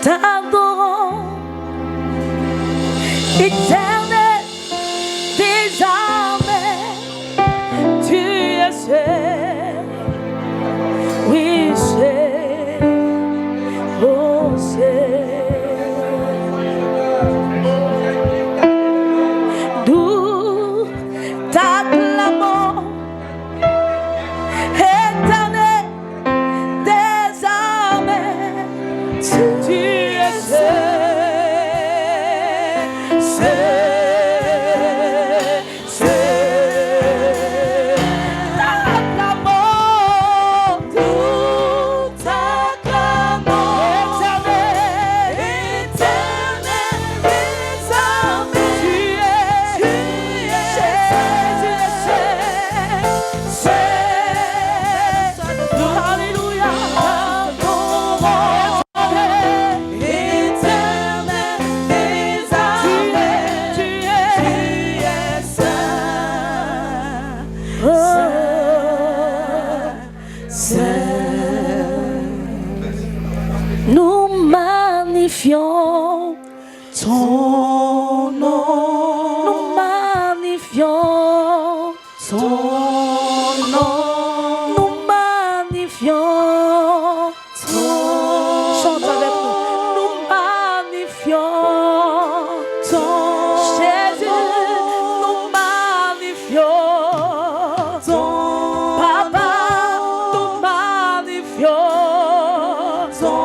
t'adorons, éternel des armées, tu es seul, oui seul, oh seul. Nous t'acclamons, éternel des armées, tu es seul. Nous magnifions ton nom. Nous magnifions ton nom. Nous magnifions ton nom. Chante avec nous. Nous magnifions ton Jésus. Nous magnifions ton Papa. Nous magnifions ton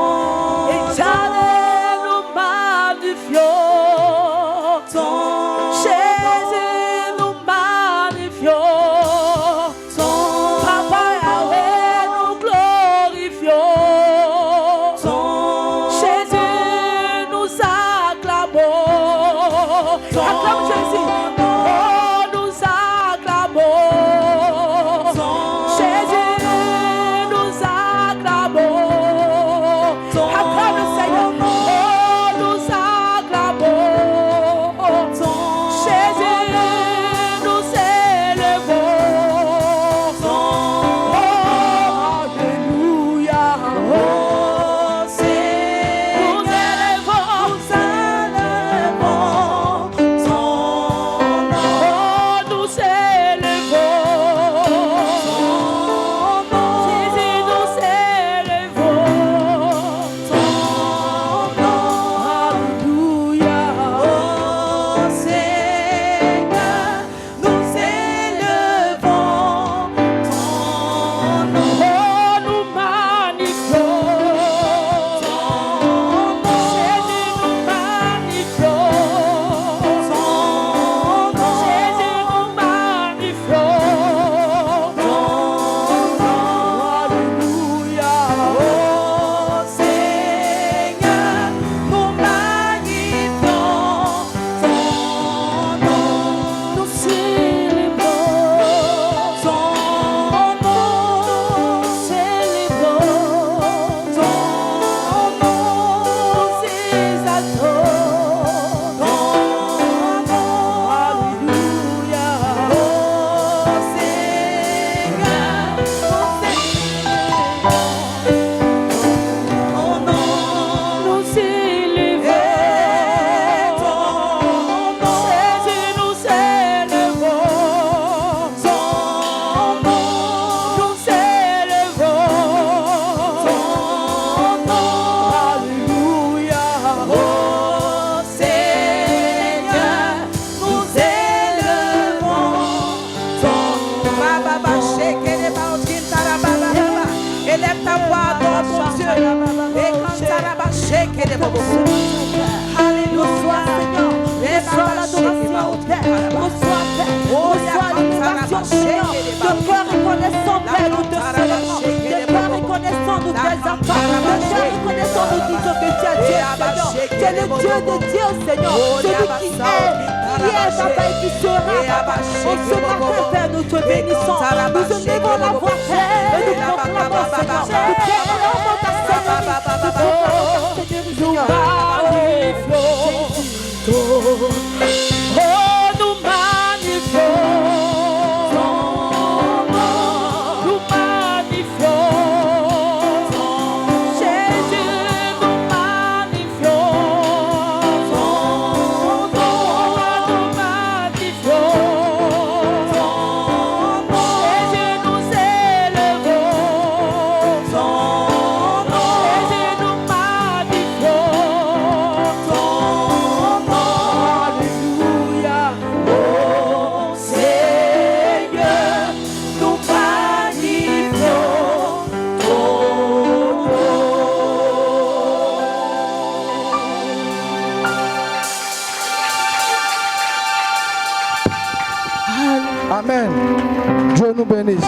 nous bénisse.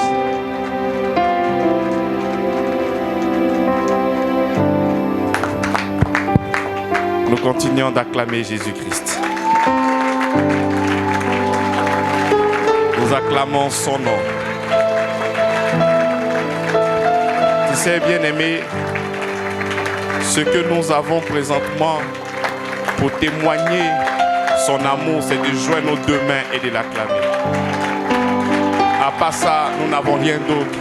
Nous continuons d'acclamer Jésus-Christ. Nous acclamons son nom. Tu sais, bien-aimé, ce que nous avons présentement pour témoigner son amour, c'est de joindre nos deux mains et de l'acclamer. À part ça, nous n'avons rien d'autre.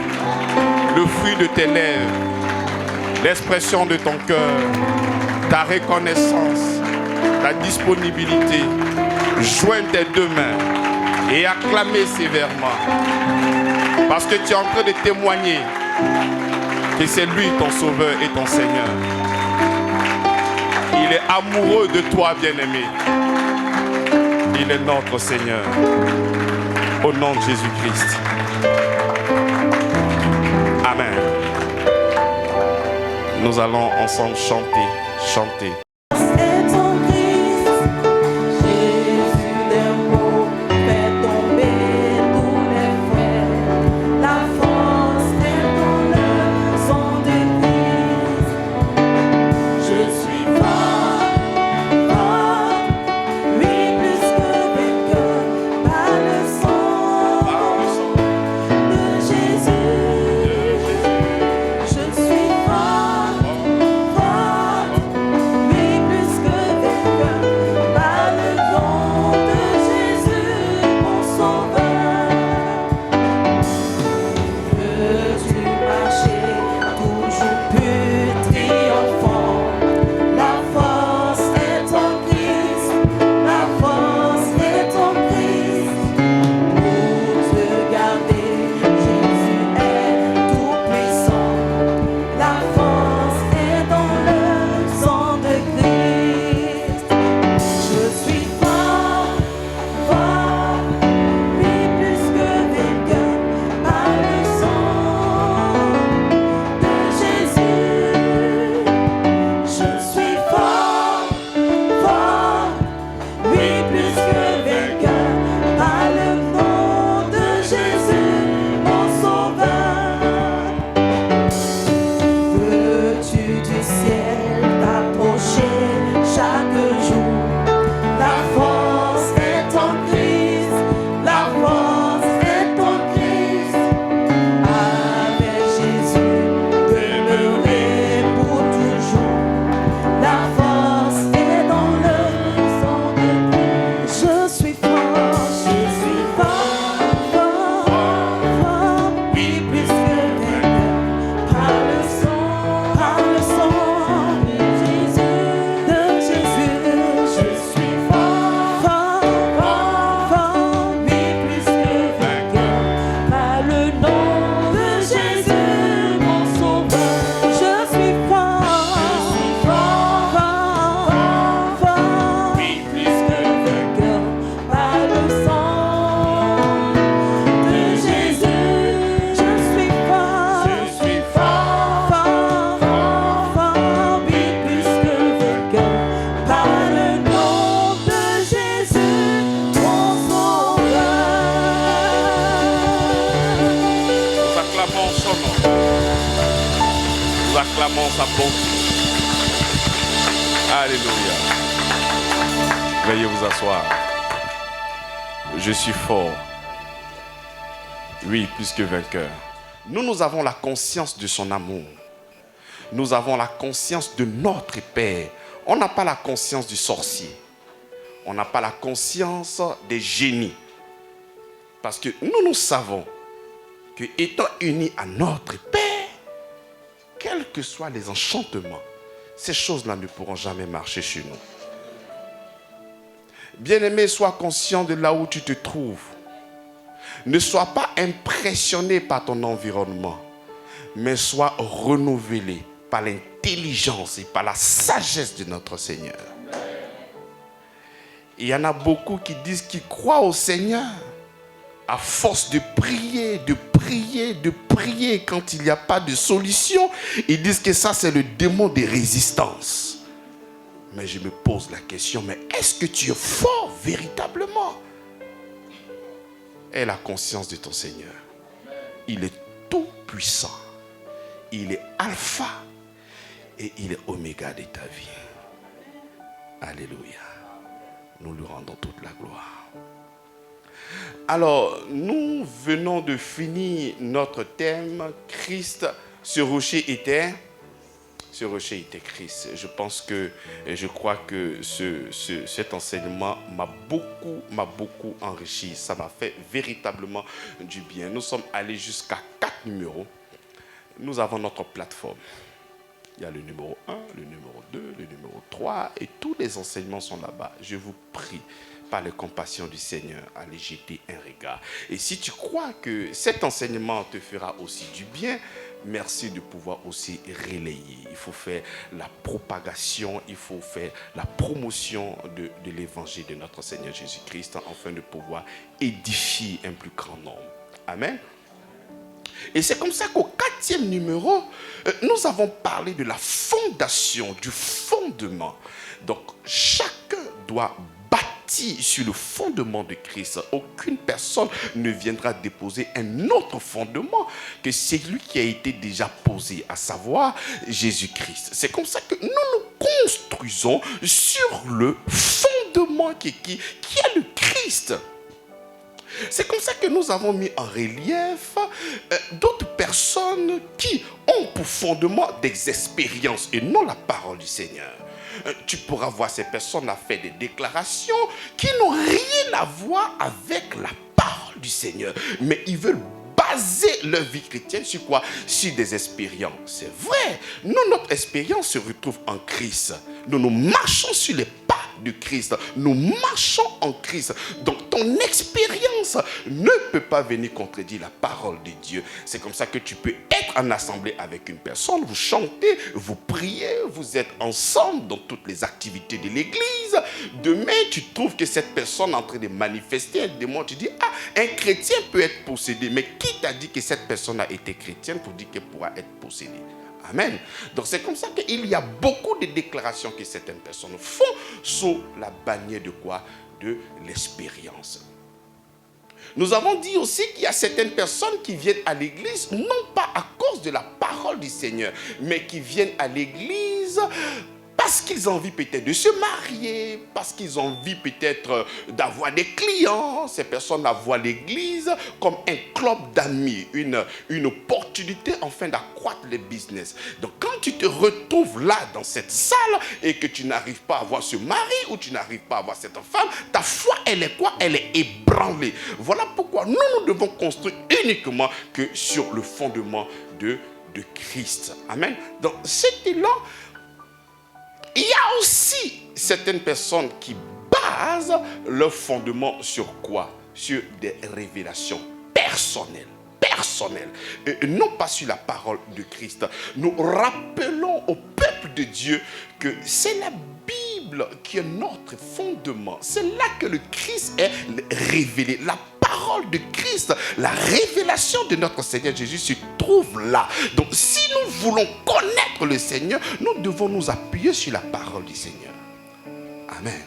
Le fruit de tes lèvres, l'expression de ton cœur, ta reconnaissance, ta disponibilité, joindre tes deux mains et acclamer sévèrement. Parce que tu es en train de témoigner que c'est lui ton sauveur et ton Seigneur. Il est amoureux de toi, bien-aimé. Il est notre Seigneur. Au nom de Jésus-Christ. Amen. Nous allons ensemble chanter. Acclamons sa bonté. Alléluia. Veuillez vous asseoir. Je suis fort. Oui, plus que vainqueur. Nous avons la conscience de son amour. Nous avons la conscience de notre Père. On n'a pas la conscience du sorcier. On n'a pas la conscience des génies. Parce que nous savons que étant unis à notre Père, quels que soient les enchantements, ces choses-là ne pourront jamais marcher chez nous. Bien-aimé, sois conscient de là où tu te trouves. Ne sois pas impressionné par ton environnement, mais sois renouvelé par l'intelligence et par la sagesse de notre Seigneur. Il y en a beaucoup qui disent qu'ils croient au Seigneur. À force de prier, quand il n'y a pas de solution, ils disent que ça c'est le démon des résistances. Mais je me pose la question, mais est-ce que tu es fort véritablement? Aie la conscience de ton Seigneur. Il est tout puissant. Il est alpha et il est oméga de ta vie. Alléluia. Nous lui rendons toute la gloire. Alors, nous venons de finir notre thème. Christ, ce rocher était Christ. Je crois que cet enseignement m'a beaucoup enrichi. Ça m'a fait véritablement du bien. Nous sommes allés jusqu'à 4 numéros. Nous avons notre plateforme. Il y a le numéro 1, le numéro 2, le numéro 3 et tous les enseignements sont là-bas. Je vous prie, par les compassions du Seigneur, à les jeter un regard. Et si tu crois que cet enseignement te fera aussi du bien, merci de pouvoir aussi relayer. Il faut faire la propagation, il faut faire la promotion de l'évangile de notre Seigneur Jésus-Christ afin de pouvoir édifier un plus grand nombre. Amen. Et c'est comme ça qu'au 4e numéro, nous avons parlé de la fondation, du fondement. Donc, chacun doit bâtir sur le fondement de Christ. Aucune personne ne viendra déposer un autre fondement que celui qui a été déjà posé, à savoir Jésus-Christ. C'est comme ça que nous nous construisons sur le fondement qui est le Christ. C'est comme ça que nous avons mis en relief d'autres personnes qui ont pour fondement des expériences et non la parole du Seigneur. Tu pourras voir ces personnes ont fait des déclarations qui n'ont rien à voir avec la parole du Seigneur. Mais ils veulent baser leur vie chrétienne sur quoi? Sur des expériences. C'est vrai. Nous, notre expérience se retrouve en Christ. Nous marchons sur les pas de Christ. Nous marchons en Christ. Donc ton expérience ne peut pas venir contredire la parole de Dieu. C'est comme ça que tu peux être en assemblée avec une personne, vous chantez, vous priez, vous êtes ensemble dans toutes les activités de l'église. Demain, tu trouves que cette personne est en train de manifester un démon. Tu dis, un chrétien peut être possédé. Mais qui t'a dit que cette personne a été chrétienne pour dire qu'elle pourra être possédée? Amen. Donc c'est comme ça qu'il y a beaucoup de déclarations que certaines personnes font sous la bannière de quoi? De l'expérience. Nous avons dit aussi qu'il y a certaines personnes qui viennent à l'église, non pas à cause de la parole du Seigneur, mais qui viennent à l'église parce qu'ils ont envie peut-être de se marier, parce qu'ils ont envie peut-être d'avoir des clients. Ces personnes voient l'église comme un club d'amis, une opportunité afin d'accroître le business. Donc quand tu te retrouves là dans cette salle et que tu n'arrives pas à avoir ce mari ou tu n'arrives pas à avoir cette femme, ta foi elle est quoi? Elle est ébranlée. Voilà pourquoi nous devons construire uniquement que sur le fondement de Christ. Amen. Donc cet élan, il y a aussi certaines personnes qui basent leur fondement sur quoi? Sur des révélations personnelles. Et non pas sur la parole de Christ. Nous rappelons au peuple de Dieu que c'est la Bible qui est notre fondement. C'est là que le Christ est révélé. La parole de Christ, la révélation de notre Seigneur Jésus se trouve là. Donc si nous voulons connaître le Seigneur, nous devons nous appuyer sur la parole du Seigneur. Amen.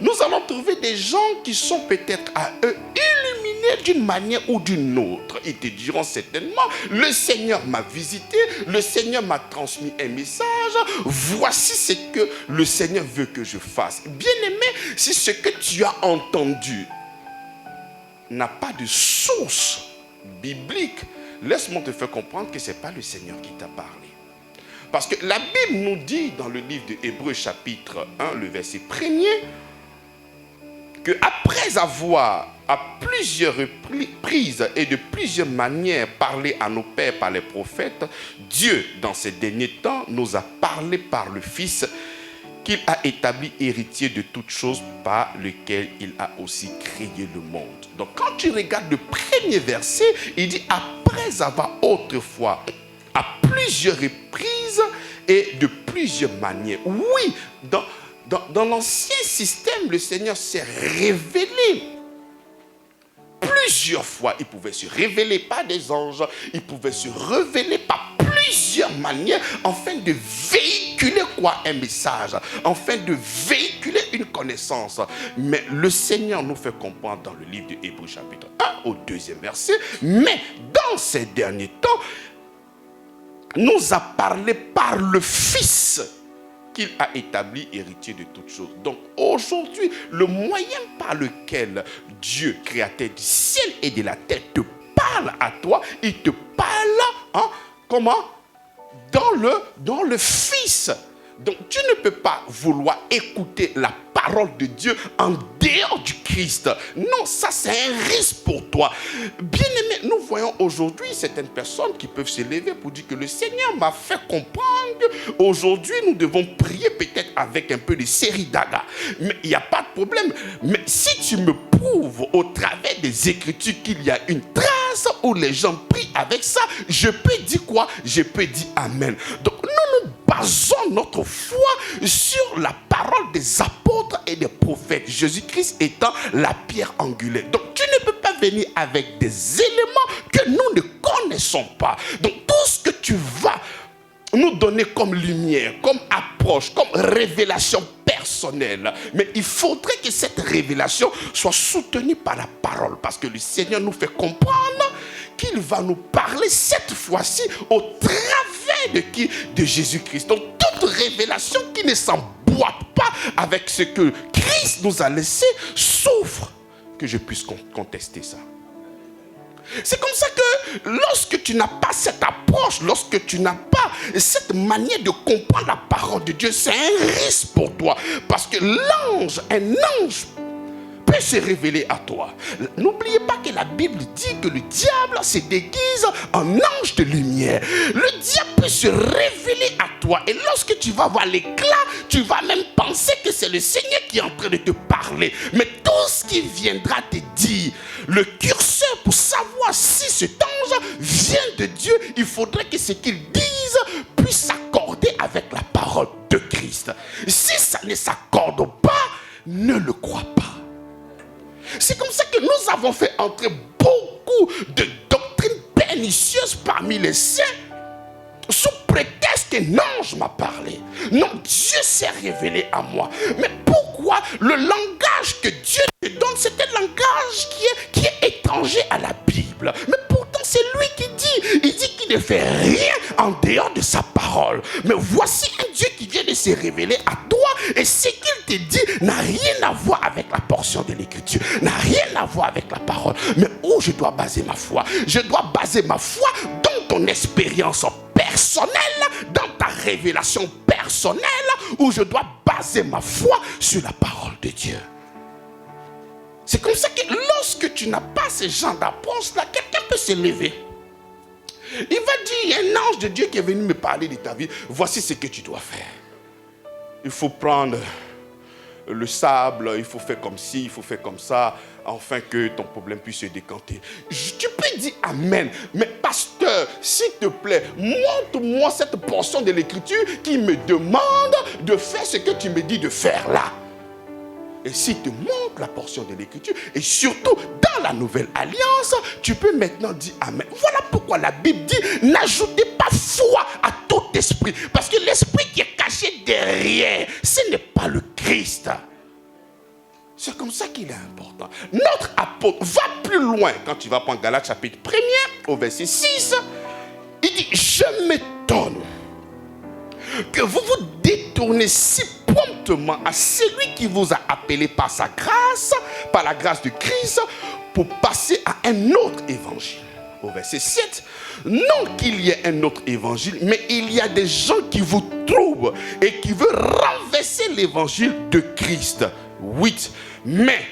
Nous allons trouver des gens qui sont peut-être à eux illuminés d'une manière ou d'une autre. Ils te diront certainement, le Seigneur m'a visité, le Seigneur m'a transmis un message, voici ce que le Seigneur veut que je fasse. Bien-aimé, si ce que tu as entendu n'a pas de source biblique, laisse-moi te faire comprendre que ce n'est pas le Seigneur qui t'a parlé. Parce que la Bible nous dit dans le livre de Hébreux chapitre 1, le verset 1er, qu'après avoir à plusieurs reprises et de plusieurs manières parlé à nos pères par les prophètes, Dieu, dans ces derniers temps, nous a parlé par le Fils qu'il a établi héritier de toutes choses par lequel il a aussi créé le monde. Donc quand tu regardes le premier verset, il dit après avoir autrefois à plusieurs reprises et de plusieurs manières. Oui, dans l'ancien système, le Seigneur s'est révélé plusieurs fois. Il pouvait se révéler par des anges, il pouvait se révéler par plusieurs manières afin de véhiculer quoi? Un message, afin de véhiculer une connaissance. Mais le Seigneur nous fait comprendre dans le livre de Hébreux chapitre 1, au 2e verset. Mais dans ces derniers temps, nous a parlé par le Fils qu'il a établi héritier de toutes choses. Donc aujourd'hui, le moyen par lequel Dieu, créateur du ciel et de la terre, te parle à toi, il te parle, comment? Dans le Fils. Donc tu ne peux pas vouloir écouter la parole de Dieu en dehors du Christ. Non, ça c'est un risque pour toi. Bien-aimé, nous voyons aujourd'hui certaines personnes qui peuvent se lever pour dire que le Seigneur m'a fait comprendre. Aujourd'hui, nous devons prier peut-être avec un peu de série daga. Mais il n'y a pas de problème. Mais si tu me prouves au travers des Écritures qu'il y a une trace où les gens prient avec ça, je peux dire quoi? Je peux dire Amen. Donc nous basons notre foi sur la parole des apôtres et des prophètes, Jésus-Christ étant la pierre angulaire. Donc tu ne peux pas venir avec des éléments que nous ne connaissons pas. Donc tout ce que tu vas nous donner comme lumière, comme approche, comme révélation personnelle, mais il faudrait que cette révélation soit soutenue par la parole, parce que le Seigneur nous fait comprendre qu'il va nous parler cette fois-ci au travers de qui? De Jésus-Christ. Donc toute révélation qui ne s'emboîte pas avec ce que Christ nous a laissé souffre que je puisse contester ça. C'est comme ça que lorsque tu n'as pas cette approche, lorsque tu n'as pas cette manière de comprendre la parole de Dieu, c'est un risque pour toi. Parce que un ange peut se révéler à toi. N'oubliez pas que la Bible dit que le diable se déguise en ange de lumière. Le diable peut se révéler à toi. Et lorsque tu vas voir l'éclat, tu vas même penser que c'est le Seigneur qui est en train de te parler. Mais tout ce qui viendra te dire, le curseur pour savoir si cet ange vient de Dieu, il faudrait que ce qu'il dise puisse s'accorder avec la parole de Christ. Si ça ne s'accorde pas, ne le crois pas. C'est comme ça que nous avons fait entrer beaucoup de doctrines pernicieuses parmi les saints sous prétexte qu'un ange m'a parlé. Non, Dieu s'est révélé à moi. Mais pourquoi le langage que Dieu te donne, c'est un langage qui est étranger à la Bible? Mais pourtant, c'est lui qui dit. Il dit qu'il ne fait rien en dehors de sa parole. Mais voici un Dieu qui vient de se révéler à toi. Et ce qu'il te dit n'a rien à voir avec la portion de l'Écriture. N'a rien à voir avec la parole. Mais où je dois baser ma foi? Je dois baser ma foi dans ton expérience personnelle, dans ta révélation personnelle, où je dois baser ma foi sur la parole de Dieu. C'est comme ça que lorsque tu n'as pas ce genre d'approche-là, quelqu'un peut se lever. Il va dire, il y a un ange de Dieu qui est venu me parler de ta vie. Voici ce que tu dois faire. Il faut prendre le sable, il faut faire comme ci, il faut faire comme ça, afin que ton problème puisse se décanter. Tu peux dire Amen, mais pasteur, s'il te plaît, montre-moi cette portion de l'Écriture qui me demande de faire ce que tu me dis de faire là. Et s'il te montre la portion de l'Écriture, et surtout dans la Nouvelle Alliance, tu peux maintenant dire Amen. Voilà pourquoi la Bible dit, n'ajoutez pas foi à tout esprit. Parce que l'esprit qui est caché derrière, ce n'est pas le Christ. C'est comme ça qu'il est important. Notre apôtre va plus loin. Quand tu vas prendre Galates chapitre 1er, au verset 6, il dit, je m'étonne que vous vous détournez si promptement à celui qui vous a appelé par sa grâce, par la grâce de Christ, pour passer à un autre évangile. Au verset 7, non qu'il y ait un autre évangile, mais il y a des gens qui vous troublent et qui veulent renverser l'évangile de Christ. 8. Mais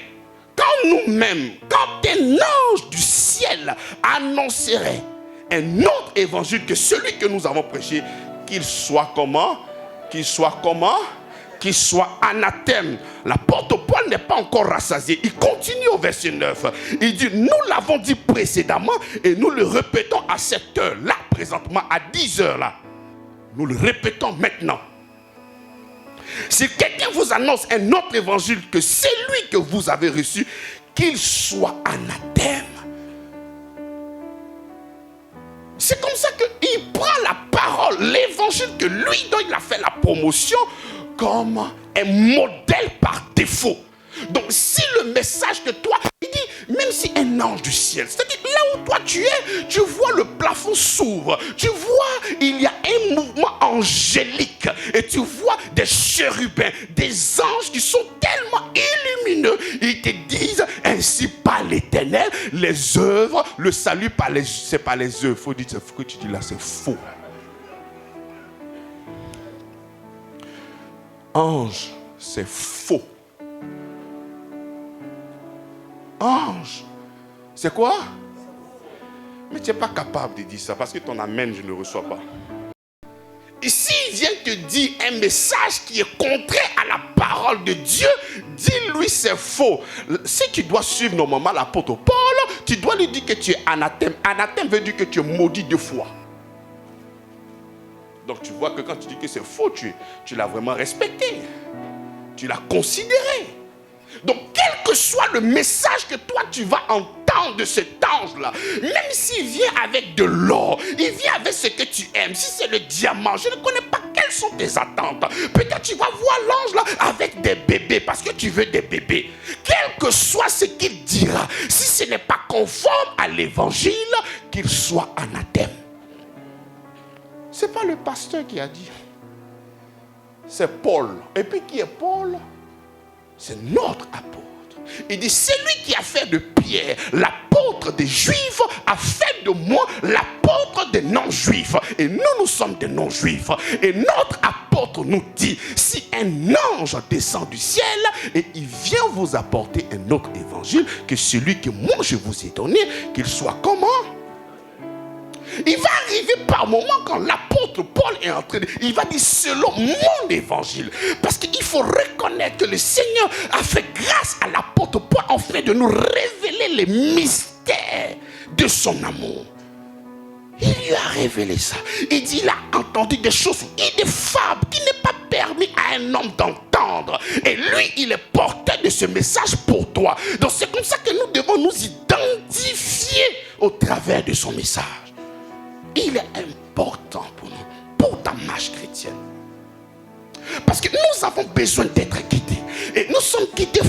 quand nous-mêmes, quand un ange du ciel annoncerait un autre évangile que celui que nous avons prêché, qu'il soit comment? Qu'il soit comment? Qu'il soit anathème. L'apôtre Paul n'est pas encore rassasié. Il continue au verset 9. Il dit, nous l'avons dit précédemment et nous le répétons à cette heure-là, présentement à 10 heures là. Nous le répétons maintenant. Si quelqu'un vous annonce un autre évangile que celui que vous avez reçu, qu'il soit anathème. C'est comme ça qu'il prend la parole, l'évangile que lui dont il a fait la promotion, comme un modèle par défaut. Donc si le message que toi, il dit, même si un ange du ciel. C'est-à-dire, là où toi tu es, tu vois le plafond s'ouvre. Tu vois, il y a un mouvement angélique. Et tu vois des chérubins, des anges qui sont tellement lumineux. Ils te disent, ainsi parle l'Éternel, les œuvres, le salut, c'est pas les œuvres. Il faut dire, ce que tu dis là, c'est faux. Ange, c'est faux. Ange, c'est quoi? Mais tu n'es pas capable de dire ça parce que ton amen, je ne reçois pas. Et s'il vient te dire un message qui est contraire à la parole de Dieu, dis-lui c'est faux. Si tu dois suivre normalement l'apôtre Paul, tu dois lui dire que tu es anathème. Anathème veut dire que tu es maudit 2 fois. Donc tu vois que quand tu dis que c'est faux, tu l'as vraiment respecté. Tu l'as considéré. Donc quel que soit le message que toi tu vas entendre de cet ange-là, même s'il vient avec de l'or, il vient avec ce que tu aimes, si c'est le diamant, je ne connais pas quelles sont tes attentes. Peut-être tu vas voir l'ange là avec des bébés parce que tu veux des bébés. Quel que soit ce qu'il dira, si ce n'est pas conforme à l'évangile, qu'il soit anathème. Ce n'est pas le pasteur qui a dit. C'est Paul. Et puis qui est Paul? C'est notre apôtre. Il dit, celui qui a fait de Pierre l'apôtre des Juifs a fait de moi l'apôtre des non-juifs. Et nous sommes des non-juifs. Et notre apôtre nous dit, si un ange descend du ciel et il vient vous apporter un autre évangile que celui que moi je vous ai donné, qu'il soit comment? Il va arriver par moment quand l'apôtre Paul est en train de... Il va dire selon mon évangile. Parce qu'il faut reconnaître que le Seigneur a fait grâce à l'apôtre Paul en fait de nous révéler les mystères de son amour. Il lui a révélé ça. Il dit, il a entendu des choses ineffables qui n'est pas permis à un homme d'entendre. Et lui, il est porteur de ce message pour toi. Donc c'est comme ça que nous devons nous identifier au travers de son message. Il est important pour nous, pour ta marche chrétienne. Parce que nous avons besoin d'être guidés. Et nous sommes guidés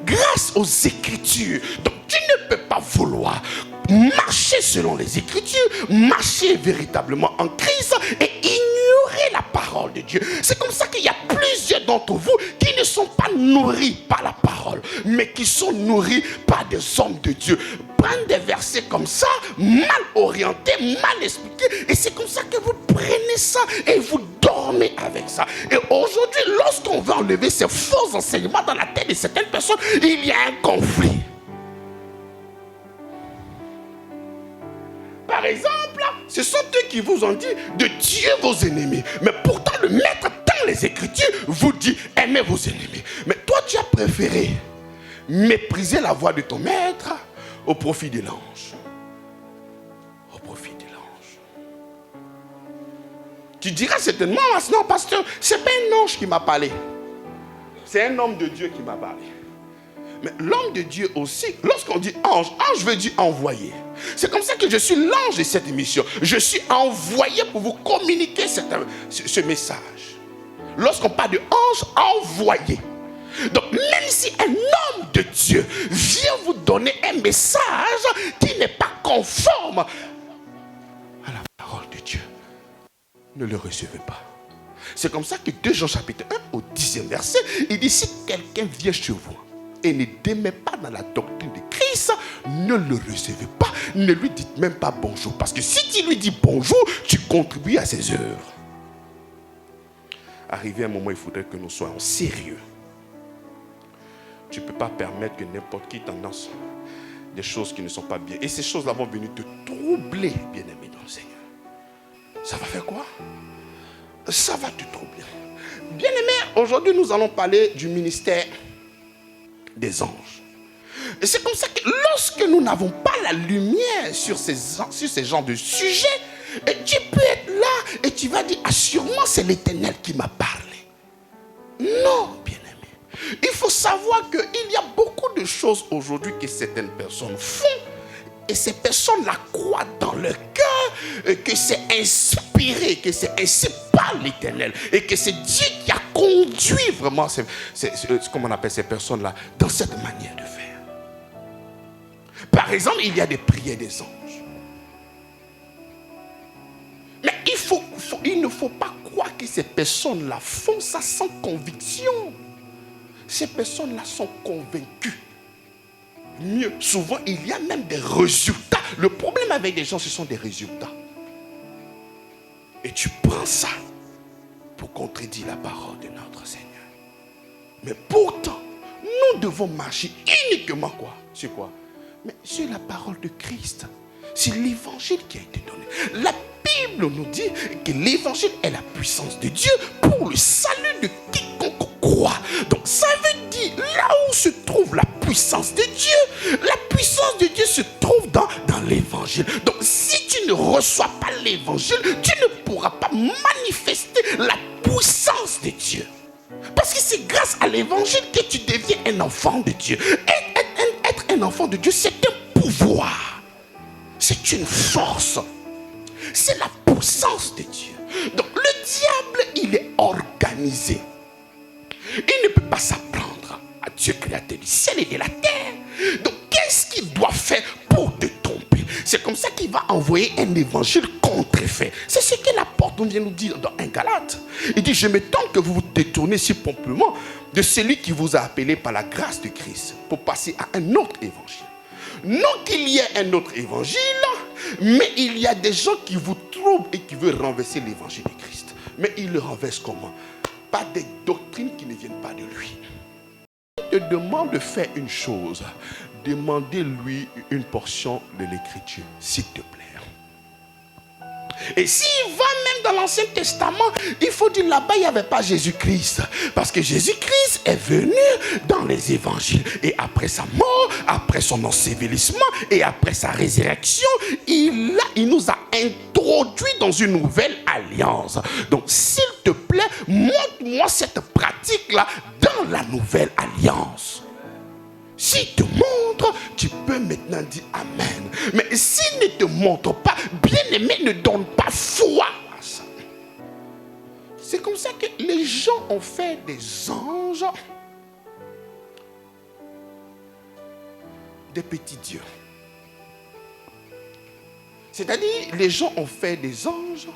grâce aux Écritures. Donc tu ne peux pas vouloir marcher selon les Écritures, marcher véritablement en Christ et ignorer la parole de Dieu. C'est comme ça qu'il y a plusieurs d'entre vous qui ne sont pas nourris par la parole, mais qui sont nourris par des hommes de Dieu. Prendre des versets comme ça, mal orientés, mal expliqués, et c'est comme ça que vous prenez ça et vous dormez avec ça. Et aujourd'hui, lorsqu'on veut enlever ces faux enseignements dans la tête de certaines personnes, il y a un conflit. Par exemple, ce sont eux qui vous ont dit de tuer vos ennemis. Mais pourtant, le maître dans les Écritures vous dit aimez vos ennemis. Mais toi, tu as préféré mépriser la voix de ton maître au profit de l'ange. Au profit de l'ange. Tu diras certainement, non, pasteur, ce n'est pas un ange qui m'a parlé. C'est un homme de Dieu qui m'a parlé. Mais l'homme de Dieu aussi, lorsqu'on dit ange, ange veut dire envoyé. C'est comme ça que je suis l'ange de cette émission. Je suis envoyé pour vous communiquer ce message. Lorsqu'on parle de ange, envoyé. Donc même si un homme de Dieu vient vous donner un message qui n'est pas conforme à la parole de Dieu, ne le recevez pas. C'est comme ça que 2 Jean chapitre 1 au 10e verset, il dit si quelqu'un vient chez vous et ne demeure pas dans la doctrine de Christ, ne le recevez pas, ne lui dites même pas bonjour. Parce que si tu lui dis bonjour, tu contribues à ses œuvres. Arrivé un moment, il faudrait que nous soyons sérieux. Tu ne peux pas permettre que n'importe qui t'annonce des choses qui ne sont pas bien. Et ces choses-là vont venir te troubler, bien-aimé dans le Seigneur. Ça va faire quoi? Ça va te troubler. Bien-aimé, aujourd'hui nous allons parler du ministère des anges. Et c'est comme ça que lorsque nous n'avons pas la lumière sur ces genres de sujets, et tu peux être là et tu vas dire, ah sûrement c'est l'Éternel qui m'a parlé. Non, bien-aimé. Il faut savoir qu'il y a beaucoup de choses aujourd'hui que certaines personnes font. Et ces personnes la croient dans leur cœur, que c'est inspiré, que c'est ainsi par l'Éternel. Et que c'est Dieu qui a conduit vraiment, comment on appelle ces personnes-là, dans cette manière de faire. Par exemple, il y a des prières des anges. Mais il ne faut pas croire que ces personnes-là font ça sans conviction. Ces personnes-là sont convaincues. Mieux, souvent, il y a même des résultats. Le problème avec des gens, ce sont des résultats. Et tu prends ça pour contredire la parole de notre Seigneur. Mais pourtant, nous devons marcher uniquement quoi? Sur quoi? Mais sur la parole de Christ. C'est l'évangile qui a été donné. La Bible nous dit que l'évangile est la puissance de Dieu pour le salut de quiconque croit. Donc ça veut dire, là où se trouve la puissance de Dieu, la puissance de Dieu se trouve dans l'évangile. Donc si tu ne reçois pas l'évangile, tu ne pourras pas manifester la puissance de Dieu. Parce que c'est grâce à l'évangile que tu deviens un enfant de Dieu. Être un enfant de Dieu, c'est un pouvoir. C'est une force. C'est la puissance de Dieu. Donc le diable, il est organisé. Il ne peut pas s'apprendre à Dieu créateur du ciel et de la terre. Donc qu'est-ce qu'il doit faire pour te tromper? C'est comme ça qu'il va envoyer un évangile contrefait. C'est ce que l'apôtre vient nous dire dans 1 Galate. Il dit, je m'étonne que vous vous détournez si promptement de celui qui vous a appelé par la grâce de Christ pour passer à un autre évangile. Non qu'il y ait un autre évangile, mais il y a des gens qui vous troublent et qui veulent renverser l'évangile de Christ. Mais ils le renversent comment? Pas des doctrines qui ne viennent pas de lui. Il te demande de faire une chose. Demandez-lui une portion de l'écriture, s'il te plaît. Et s'il va même dans l'Ancien Testament, il faut dire là-bas, il n'y avait pas Jésus-Christ. Parce que Jésus-Christ est venu dans les évangiles. Et après sa mort, après son ensevelissement et après sa résurrection, il nous a introduits dans une nouvelle alliance. Donc, s'il te plaît, montre-moi cette pratique-là dans la nouvelle alliance. S'il te montre, tu peux maintenant dire Amen. Mais s'il ne te montre pas, bien-aimé, ne donne pas foi à ça. C'est comme ça que les gens ont fait des anges, des petits dieux. C'est-à-dire, les gens ont fait des anges,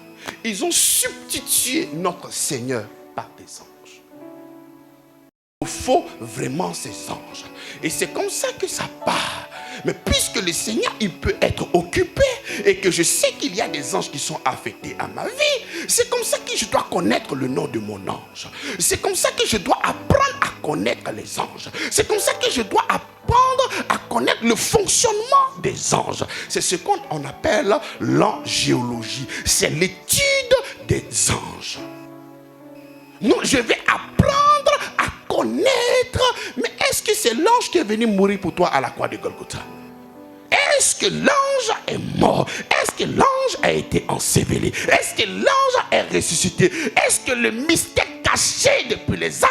ils ont substitué notre Seigneur par des anges. Il faut vraiment ces anges. Et c'est comme ça que ça part. Mais puisque le Seigneur, il peut être occupé et que je sais qu'il y a des anges qui sont affectés à ma vie, c'est comme ça que je dois connaître le nom de mon ange. C'est comme ça que je dois apprendre à connaître les anges. C'est comme ça que je dois apprendre à connaître le fonctionnement des anges. C'est ce qu'on appelle l'angéologie. C'est l'étude des anges. Non, je vais apprendre à connaître. Mais est-ce que c'est l'ange qui est venu mourir pour toi à la croix de Golgotha? Est-ce que l'ange est mort? Est-ce que l'ange a été enseveli? Est-ce que l'ange est ressuscité? Est-ce que le mystère caché depuis les âges,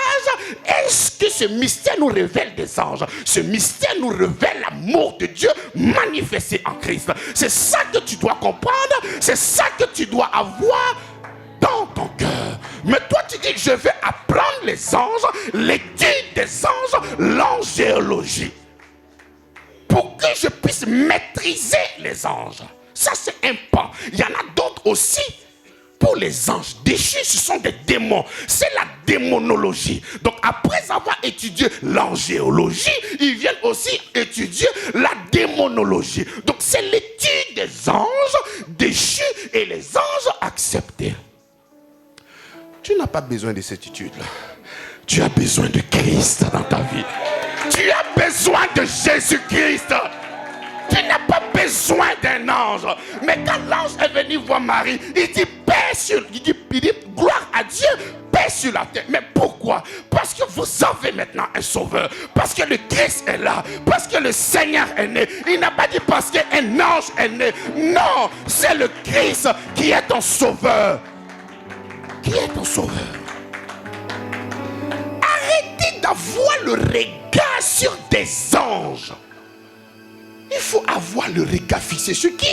est-ce que ce mystère nous révèle des anges? Ce mystère nous révèle l'amour de Dieu manifesté en Christ. C'est ça que tu dois comprendre. C'est ça que tu dois avoir dans ton cœur. Mais toi tu dis, je vais apprendre les anges, l'étude des anges, l'angéologie, pour que je puisse maîtriser les anges. Ça c'est un pan. Il y en a d'autres aussi. Pour les anges déchus, ce sont des démons. C'est la démonologie. Donc après avoir étudié l'angéologie, ils viennent aussi étudier la démonologie. Donc c'est l'étude des anges déchus et les anges acceptés. Tu n'as pas besoin de cette étude-là. Tu as besoin de Christ dans ta vie. Tu as besoin de Jésus-Christ. Tu n'as pas besoin d'un ange. Mais quand l'ange est venu voir Marie, il dit paix sur, il dit gloire à Dieu, paix sur la terre. Mais pourquoi? Parce que vous avez maintenant un sauveur. Parce que le Christ est là. Parce que le Seigneur est né. Il n'a pas dit parce qu'un ange est né. Non, c'est le Christ qui est ton sauveur. Qui est ton sauveur? Arrêtez d'avoir le regard sur des anges. Il faut avoir le regard fixé sur qui?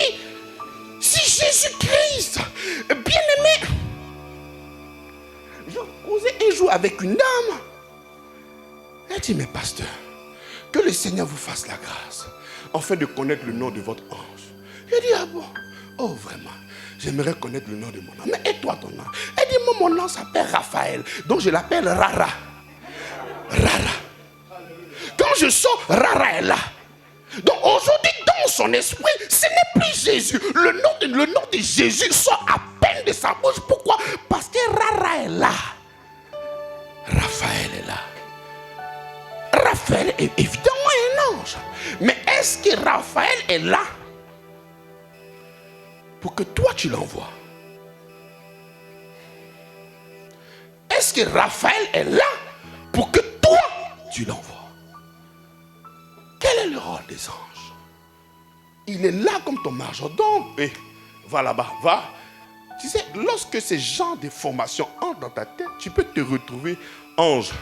C'est Jésus-Christ. Bien-aimé, je causais un jour avec une dame. Elle dit, mais pasteur, que le Seigneur vous fasse la grâce, afin de connaître le nom de votre ange. Je dis, ah bon? Oh, vraiment, j'aimerais connaître le nom de mon ange. Mais et toi, ton ange? Elle dit, moi, mon ange s'appelle Raphaël, donc je l'appelle Rara. Rara. Quand je sors, Rara est là. Donc aujourd'hui, dans son esprit, ce n'est plus Jésus. Le nom de Jésus sort à peine de sa bouche. Pourquoi? Parce que Rara est là. Raphaël est là. Raphaël est évidemment un ange. Mais est-ce que Raphaël est là pour que toi tu l'envoies? Est-ce que Raphaël est là pour que toi tu l'envoies? Quel est le rôle des anges? Il est là comme ton majordome. Et va là-bas, va. Tu sais, lorsque ces genres de formations entrent dans ta tête, tu peux te retrouver ange.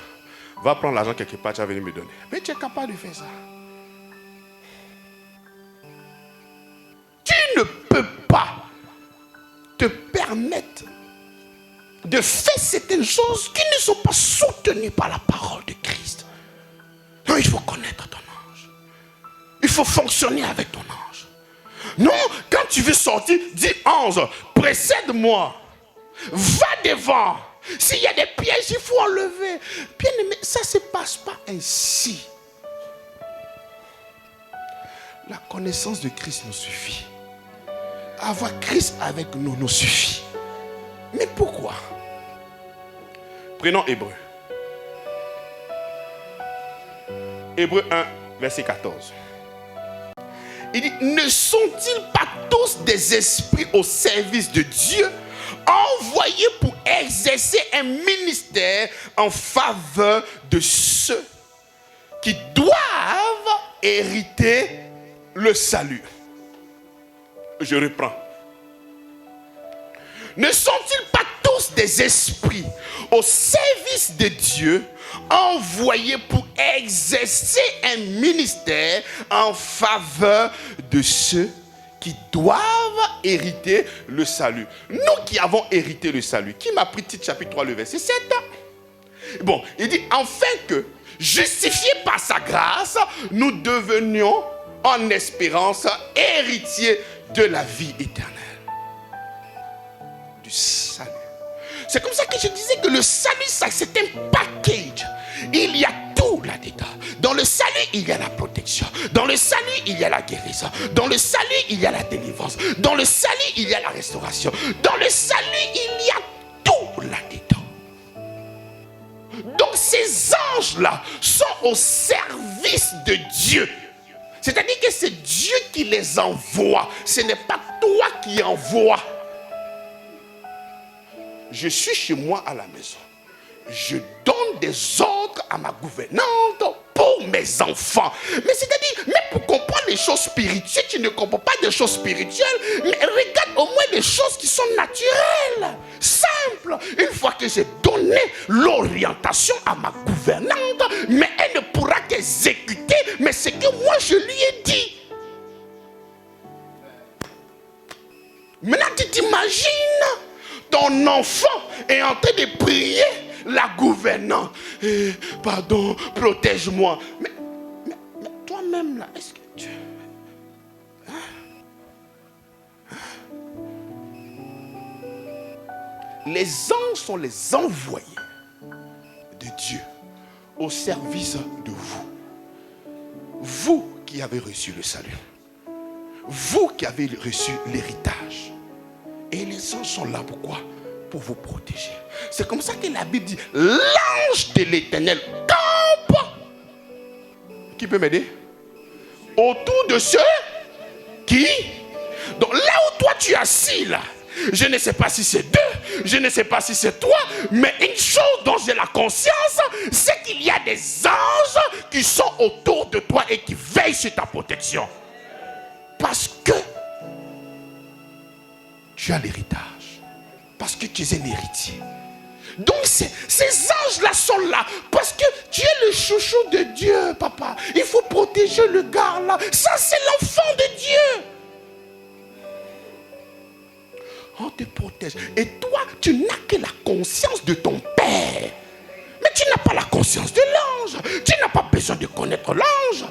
Va prendre l'argent quelque part, tu vas venir me donner. Mais tu es capable de faire ça. Tu ne peux pas te permettre de faire certaines choses qui ne sont pas soutenues par la parole de Christ. Non, il faut connaître ton ange. Il faut fonctionner avec ton ange. Non, quand tu veux sortir, dis ange, précède-moi. Va devant. S'il y a des pièges, il faut enlever. Bien aimé, ça ne se passe pas ainsi. La connaissance de Christ nous suffit. Avoir Christ avec nous nous suffit. Mais pourquoi? Prenons Hébreu. Hébreu 1, verset 14. Il dit, ne sont-ils pas tous des esprits au service de Dieu, envoyés pour exercer un ministère en faveur de ceux qui doivent hériter le salut? Je reprends. Ne sont-ils pas tous des esprits au service de Dieu, envoyés pour exercer un ministère en faveur de ceux qui doivent hériter le salut? Nous qui avons hérité le salut. Qui m'a pris Tite chapitre 3, le verset 7? Bon, il dit, afin que, justifiés par sa grâce, nous devenions en espérance héritiers de la vie éternelle. Du salut. C'est comme ça que je disais que le salut, ça, c'est un package. Il y a tout là-dedans. Dans le salut, il y a la protection. Dans le salut, il y a la guérison. Dans le salut, il y a la délivrance. Dans le salut, il y a la restauration. Dans le salut, il y a tout là-dedans. Donc ces anges-là sont au service de Dieu. C'est-à-dire que c'est Dieu qui les envoie. Ce n'est pas toi qui envoies. Je suis chez moi à la maison. Je donne des ordres à ma gouvernante pour mes enfants. Mais c'est-à-dire, mais pour comprendre les choses spirituelles, tu ne comprends pas des choses spirituelles. Mais regarde au moins les choses qui sont naturelles, simples. Une fois que j'ai donné l'orientation à ma gouvernante, mais elle ne pourra qu'exécuter, mais ce que moi je lui ai dit. Maintenant tu t'imagines, ton enfant est en train de prier la gouvernante. Pardon, protège-moi. Mais toi-même là, est-ce que tu... Les anges sont les envoyés de Dieu au service de vous. Vous qui avez reçu le salut. Vous qui avez reçu l'héritage. Et les anges sont là pourquoi? Pour vous protéger. C'est comme ça que la Bible dit, l'ange de l'Éternel campe. Qui peut m'aider? Autour de ceux qui... Donc là où toi tu es assis là, je ne sais pas si c'est deux, je ne sais pas si c'est toi, mais une chose dont j'ai la conscience, c'est qu'il y a des anges qui sont autour de toi et qui veillent sur ta protection. Parce que tu as l'héritage. Parce que tu es un héritier. Donc ces anges-là sont là. Parce que tu es le chouchou de Dieu, papa. Il faut protéger le gars là. Ça, c'est l'enfant de Dieu. On te protège. Et toi, tu n'as que la conscience de ton père. Mais tu n'as pas pas la conscience de l'ange. Tu n'as pas besoin de connaître l'ange.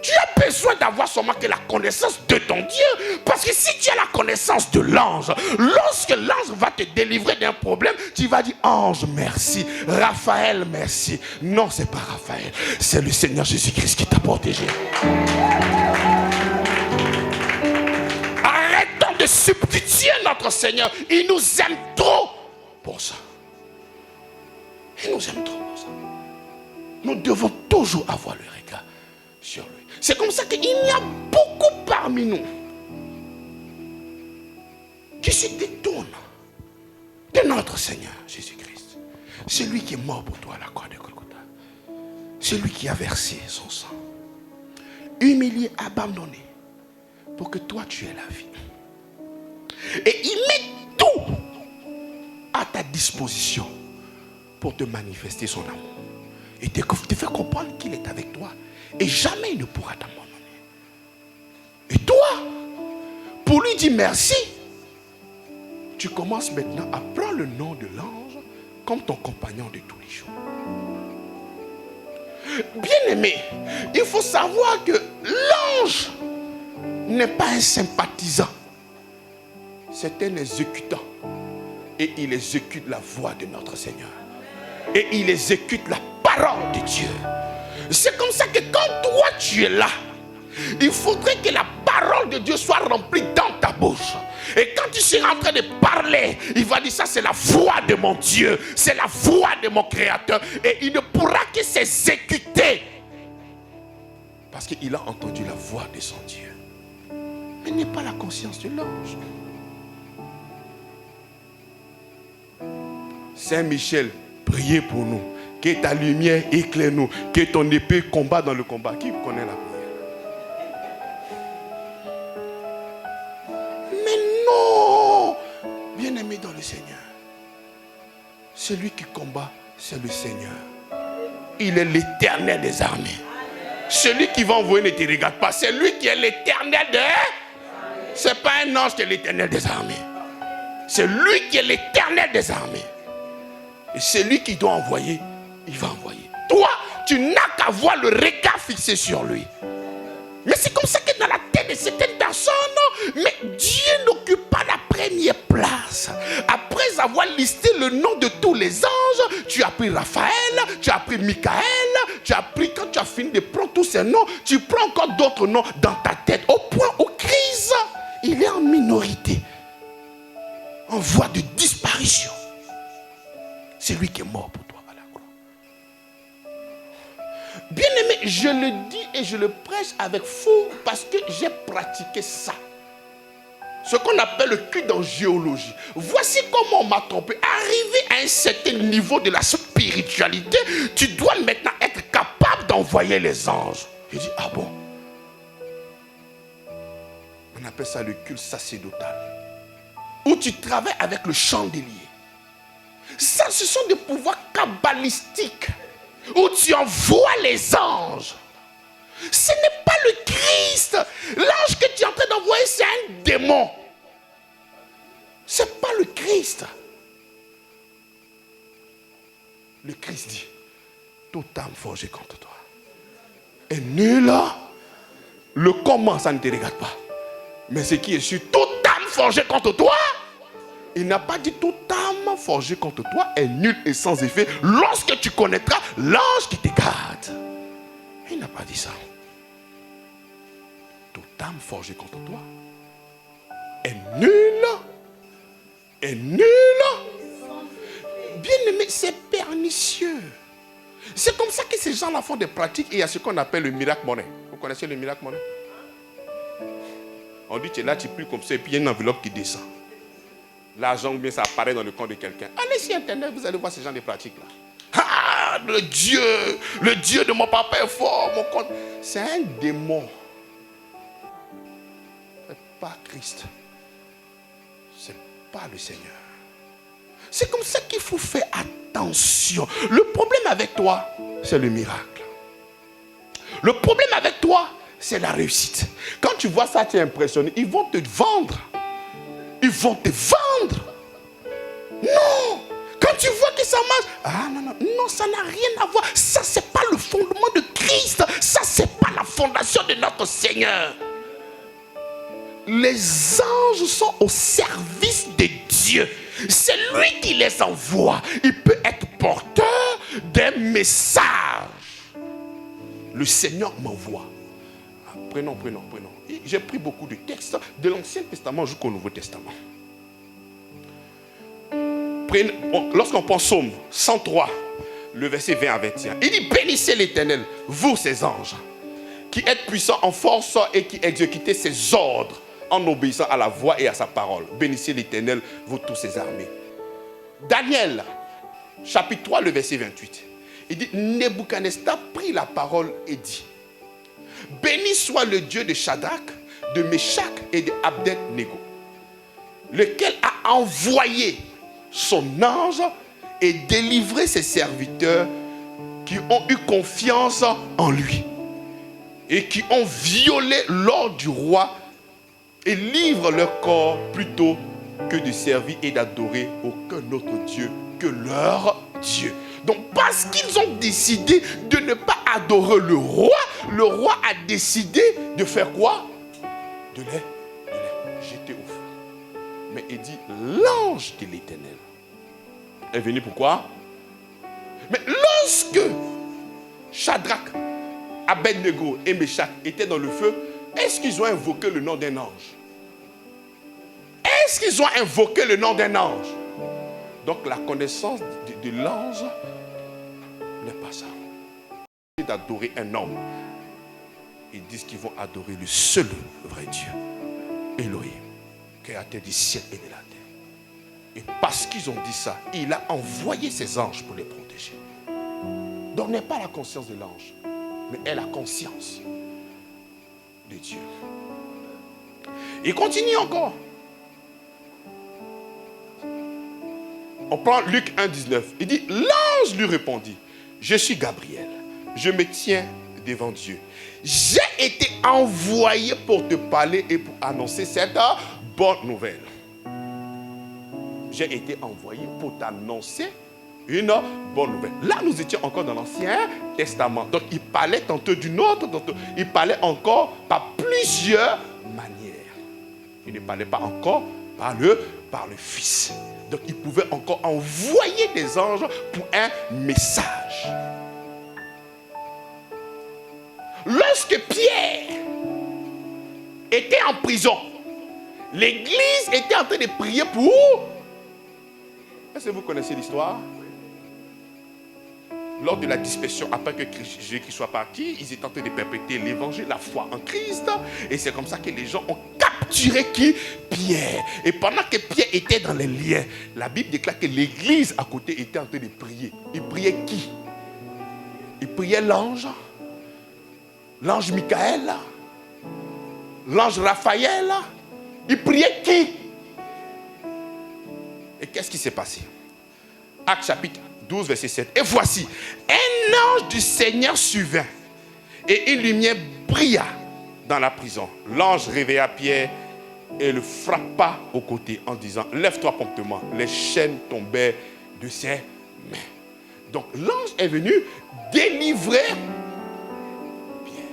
Tu as besoin d'avoir seulement que la connaissance de ton Dieu. Parce que si tu as la connaissance de l'ange, lorsque l'ange va te délivrer d'un problème, tu vas dire, ange, merci. Raphaël, merci. Non, c'est pas Raphaël. C'est le Seigneur Jésus-Christ qui t'a protégé. Arrêtons de substituer notre Seigneur. Il nous aime trop pour ça. Il nous aime trop pour ça. Nous devons toujours avoir le regard sur lui. C'est comme ça qu'il y a beaucoup parmi nous qui se détournent de notre Seigneur Jésus-Christ. C'est lui qui est mort pour toi à la croix de Golgotha. C'est lui qui a versé son sang, humilié, abandonné, pour que toi tu aies la vie. Et il met tout à ta disposition pour te manifester son amour. Et te faire comprendre qu'il est avec toi. Et jamais il ne pourra t'abandonner. Et toi, pour lui dire merci, tu commences maintenant à prendre le nom de l'ange comme ton compagnon de tous les jours. Bien-aimé, il faut savoir que l'ange n'est pas un sympathisant. C'est un exécutant. Et il exécute la voix de notre Seigneur. Et il exécute la parole de Dieu. C'est comme ça que quand toi tu es là, il faudrait que la parole de Dieu soit remplie dans ta bouche. Et quand tu seras en train de parler, il va dire ça, c'est la voix de mon Dieu, c'est la voix de mon Créateur. Et il ne pourra que s'exécuter. Parce qu'il a entendu la voix de son Dieu. Mais n'est pas la conscience de l'ange. Saint Michel, priez pour nous. Que ta lumière éclaire-nous. Que ton épée combat dans le combat. Qui connaît la prière? Mais non! Bien-aimé dans le Seigneur. Celui qui combat, c'est le Seigneur. Il est l'Éternel des armées. Celui qui va envoyer ne te regarde pas. C'est lui qui est l'Éternel des armées. Ce n'est pas un ange qui est l'Éternel des armées. C'est lui qui est l'Éternel des armées. Et c'est lui qui doit envoyer. Il va envoyer. Toi, tu n'as qu'à voir le regard fixé sur lui. Mais c'est comme ça que dans la tête de certaines personnes, mais Dieu n'occupe pas la première place. Après avoir listé le nom de tous les anges, tu as pris Raphaël, tu as pris Michael, tu as pris, quand tu as fini de prendre tous ces noms, tu prends encore d'autres noms dans ta tête. Au point où Christ, il est en minorité, en voie de disparition. C'est lui qui est mort pour toi. Bien-aimé, je le dis et je le prêche avec foi parce que j'ai pratiqué ça. Ce qu'on appelle le culte en géologie. Voici comment on m'a trompé. Arrivé à un certain niveau de la spiritualité, tu dois maintenant être capable d'envoyer les anges. Je dis, ah bon? On appelle ça le culte sacerdotal. Où tu travailles avec le chandelier. Ça, ce sont des pouvoirs kabbalistiques. Où tu envoies les anges. Ce n'est pas le Christ. L'ange que tu es en train d'envoyer, c'est un démon. Ce n'est pas le Christ. Le Christ dit, toute âme forgée contre toi est nulle. Le comment, ça ne te regarde pas. Mais ce qui est sûr, toute âme forgée contre toi, il n'a pas dit toute âme forgée contre toi est nulle et sans effet lorsque tu connaîtras l'ange qui te garde. Il n'a pas dit ça. Toute âme forgée contre toi est nulle. Est nulle. Bien-aimé, c'est pernicieux. C'est comme ça que ces gens-là font des pratiques et il y a ce qu'on appelle le miracle monnaie. Vous connaissez le miracle monnaie? On dit que là tu pries comme ça et puis il y a une enveloppe qui descend. L'argent, bien ça apparaît dans le compte de quelqu'un. Allez sur Internet, vous allez voir ce genre de pratiques-là. Ah, le Dieu de mon papa est fort, mon compte. C'est un démon. C'est pas Christ. C'est pas le Seigneur. C'est comme ça qu'il faut faire attention. Le problème avec toi, c'est le miracle. Le problème avec toi, c'est la réussite. Quand tu vois ça, tu es impressionné. Ils vont te vendre. Ils vont te vendre. Non. Quand tu vois que ça marche, ah non, non, non, ça n'a rien à voir. Ça, c'est pas le fondement de Christ. Ça, c'est pas la fondation de notre Seigneur. Les anges sont au service de Dieu. C'est lui qui les envoie. Il peut être porteur d'un message. Le Seigneur m'envoie. Prenons. J'ai pris beaucoup de textes de l'Ancien Testament jusqu'au Nouveau Testament. Lorsqu'on prend Psaume 103, le verset 20 à 21, il dit: bénissez l'Éternel, vous ses anges, qui êtes puissants en force et qui exécutez ses ordres en obéissant à la voix et à sa parole. Bénissez l'Éternel, vous tous ses armées. Daniel, chapitre 3, le verset 28. Il dit: Nebuchadnezzar prit la parole et dit: béni soit le Dieu de Shadrach, de Meshach et de Abed-Nego, lequel a envoyé son ange et délivré ses serviteurs qui ont eu confiance en lui et qui ont violé l'ordre du roi et livrent leur corps plutôt que de servir et d'adorer aucun autre Dieu que leur Dieu. Donc parce qu'ils ont décidé de ne pas adorer le roi a décidé de faire quoi? De les jeter au feu. Mais il dit: l'ange de l'Éternel est venu pourquoi? Mais lorsque Shadrach, Abed-Nego et Meshach étaient dans le feu, est-ce qu'ils ont invoqué le nom d'un ange? Est-ce qu'ils ont invoqué le nom d'un ange? Donc la connaissance de l'ange n'est pas ça. C'est d'adorer un homme. Ils disent qu'ils vont adorer le seul vrai Dieu, Elohim, créateur du ciel et de la terre. Et parce qu'ils ont dit ça, il a envoyé ses anges pour les protéger. Donc n'est pas la conscience de l'ange, mais est la conscience de Dieu. Il continue encore. On prend Luc 1, 19. Il dit: l'ange lui répondit: je suis Gabriel, je me tiens devant Dieu. J'ai été envoyé pour te parler et pour annoncer cette bonne nouvelle. J'ai été envoyé pour t'annoncer une bonne nouvelle. Là, nous étions encore dans l'Ancien Testament. Donc, il parlait tantôt d'une autre, tantôt. Il parlait encore par plusieurs manières. Il ne parlait pas encore par le Fils. Donc, il pouvait encore envoyer des anges pour un message. Lorsque Pierre était en prison, l'église était en train de prier pour... Est-ce que vous connaissez l'histoire? Lors de la dispersion, après que Jésus soit parti, ils étaient en train de perpétrer l'évangile, la foi en Christ. Et c'est comme ça que les gens ont capturé qui? Pierre. Et pendant que Pierre était dans les liens, la Bible déclare que l'église à côté était en train de prier. Il priait qui? Il priait l'ange Michael, l'ange Raphaël. Il priait qui? Et qu'est-ce qui s'est passé? Actes chapitre 12, verset 7. Et voici, un ange du Seigneur survint, et une lumière brilla dans la prison. L'ange réveilla Pierre et le frappa au côté en disant: lève-toi promptement. Les chaînes tombèrent de ses mains. Donc l'ange est venu délivrer Pierre.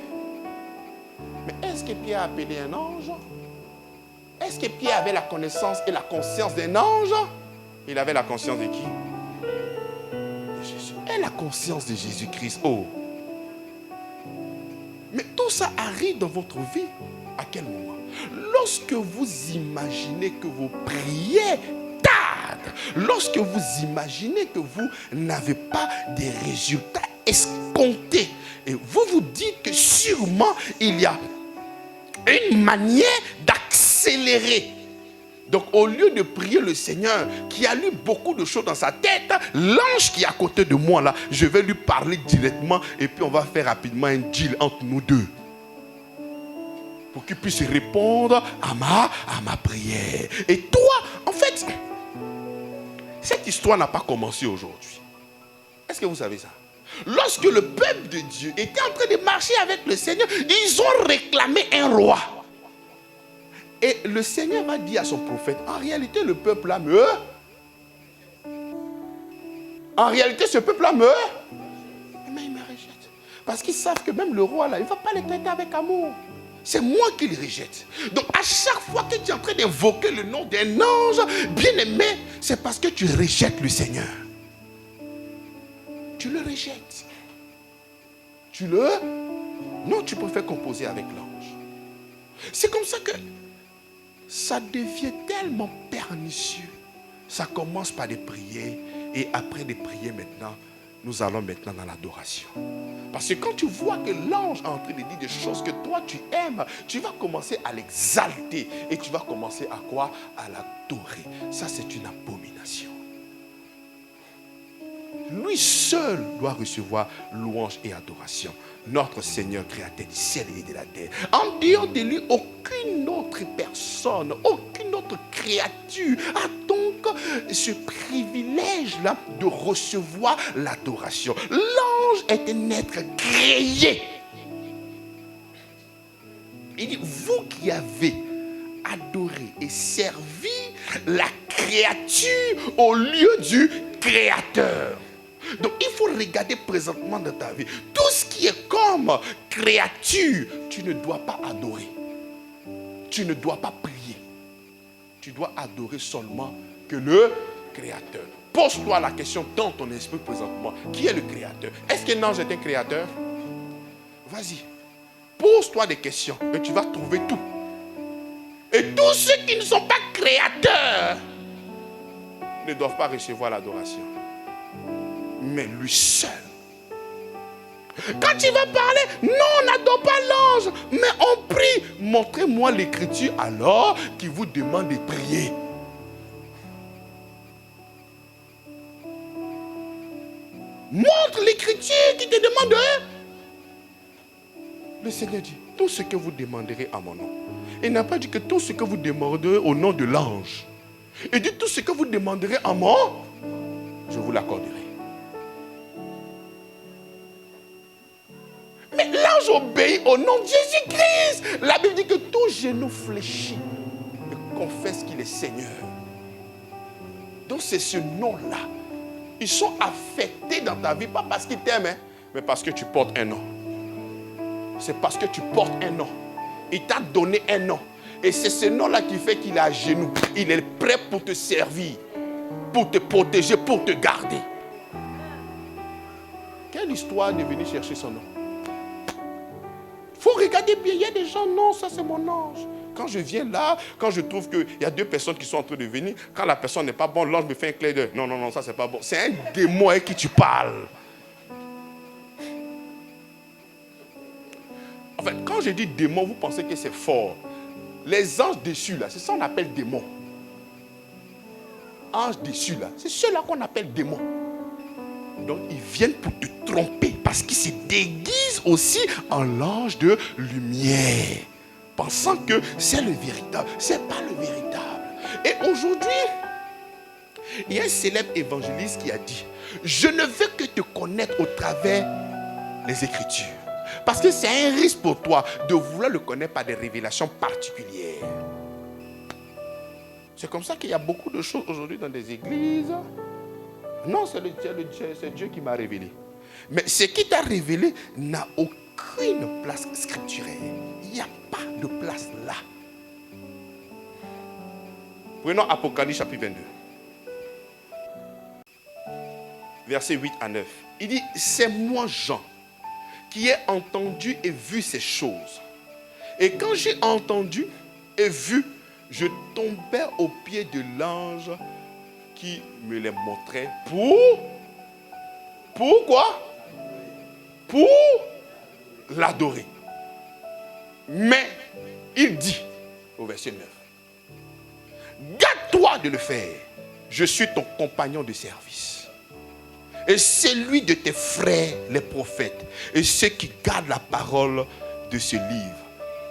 Mais est-ce que Pierre a appelé un ange? Est-ce que Pierre avait la connaissance et la conscience d'un ange? Il avait la conscience de qui? De Jésus. Et la conscience de Jésus-Christ. Oh! Mais tout ça arrive dans votre vie. À quel moment? Lorsque vous imaginez que vos prières tardent. Lorsque vous imaginez que vous n'avez pas des résultats escomptés. Et vous vous dites que sûrement il y a une manière d'accélérer. Donc au lieu de prier le Seigneur qui a lu beaucoup de choses dans sa tête, l'ange qui est à côté de moi là, je vais lui parler directement et puis on va faire rapidement un deal entre nous deux. Pour qu'il puisse répondre à ma prière. Et toi, en fait, cette histoire n'a pas commencé aujourd'hui. Est-ce que vous savez ça? Lorsque le peuple de Dieu était en train de marcher avec le Seigneur, ils ont réclamé un roi. Et le Seigneur va dire à son prophète: en réalité, le peuple là En réalité, ce peuple-là meurt. Mais ils me rejettent. Parce qu'ils savent que même le roi, là, il ne va pas les traiter avec amour. C'est moi qui les rejette. Donc, à chaque fois que tu es en train d'invoquer le nom d'un ange bien-aimé, c'est parce que tu rejettes le Seigneur. Tu le rejettes. Non, tu préfères composer avec l'ange. C'est comme ça que ça devient tellement pernicieux. Ça commence par des prières et après des prières maintenant, nous allons maintenant dans l'adoration. Parce que quand tu vois que l'ange est en train de dire des choses que toi tu aimes, tu vas commencer à l'exalter et tu vas commencer à quoi? À l'adorer. Ça, c'est une abomination. Lui seul doit recevoir louange et adoration. Notre Seigneur créateur du ciel et de la terre. En dehors de lui, aucune autre personne, aucune autre créature a donc ce privilège-là de recevoir l'adoration. L'ange est un être créé. Il dit, vous qui avez adoré et servi la créature au lieu du créateur. Donc il faut regarder présentement dans ta vie. Tout ce qui est comme créature, tu ne dois pas adorer. Tu ne dois pas prier. Tu dois adorer seulement que le créateur. Pose-toi la question dans ton esprit présentement. Qui est le créateur? Est-ce qu'un ange est un créateur? Vas-y. Pose-toi des questions et tu vas trouver tout. Et tous ceux qui ne sont pas créateurs ne doivent pas recevoir l'adoration. Mais lui seul. Quand tu vas parler, non, on n'adore pas l'ange, mais on prie. Montrez-moi l'écriture alors qui vous demande de prier. Montre l'écriture qui te demande de... Le Seigneur dit, tout ce que vous demanderez à mon nom. Il n'a pas dit que tout ce que vous demanderez au nom de l'ange. Il dit tout ce que vous demanderez à moi, je vous l'accorderai. Mais l'ange obéit au nom de Jésus-Christ. La Bible dit que tout genou fléchit et confesse qu'il est Seigneur. Donc c'est ce nom-là. Ils sont affectés dans ta vie, pas parce qu'ils t'aiment, hein, mais parce que tu portes un nom. C'est parce que tu portes un nom. Il t'a donné un nom. Et c'est ce nom-là qui fait qu'il est à genoux. Il est prêt pour te servir, pour te protéger, pour te garder. Quelle histoire de venir chercher son nom? Il faut regarder bien. Il y a des gens, non, ça c'est mon ange. Quand je viens là, quand je trouve qu'il y a deux personnes qui sont en train de venir, quand la personne n'est pas bonne, l'ange me fait un clin d'œil. Non, non, non, ça c'est pas bon. C'est un démon avec qui tu parles. En fait, quand je dis démon, vous pensez que c'est fort. Les anges déçus là, c'est ça qu'on appelle démon. Anges déçus là, c'est ceux-là qu'on appelle démons. Donc ils viennent pour te tromper parce qu'ils se déguisent aussi en l'ange de lumière, pensant que c'est le véritable. C'est pas le véritable. Et aujourd'hui, il y a un célèbre évangéliste qui a dit, je ne veux que te connaître au travers des Écritures. Parce que c'est un risque pour toi de vouloir le connaître par des révélations particulières. C'est comme ça qu'il y a beaucoup de choses aujourd'hui dans des églises. Non, c'est Dieu qui m'a révélé. Mais ce qui t'a révélé n'a aucune place scripturaire. Il n'y a pas de place là. Prenons Apocalypse chapitre 22. Versets 8 à 9. Il dit, c'est moi Jean qui ai entendu et vu ces choses. Et quand j'ai entendu et vu, je tombais aux pieds de l'ange qui me les montrait pour quoi? Pour l'adorer. Mais il dit au verset 9, garde-toi de le faire. Je suis ton compagnon de service. Et celui de tes frères, les prophètes, et ceux qui gardent la parole de ce livre,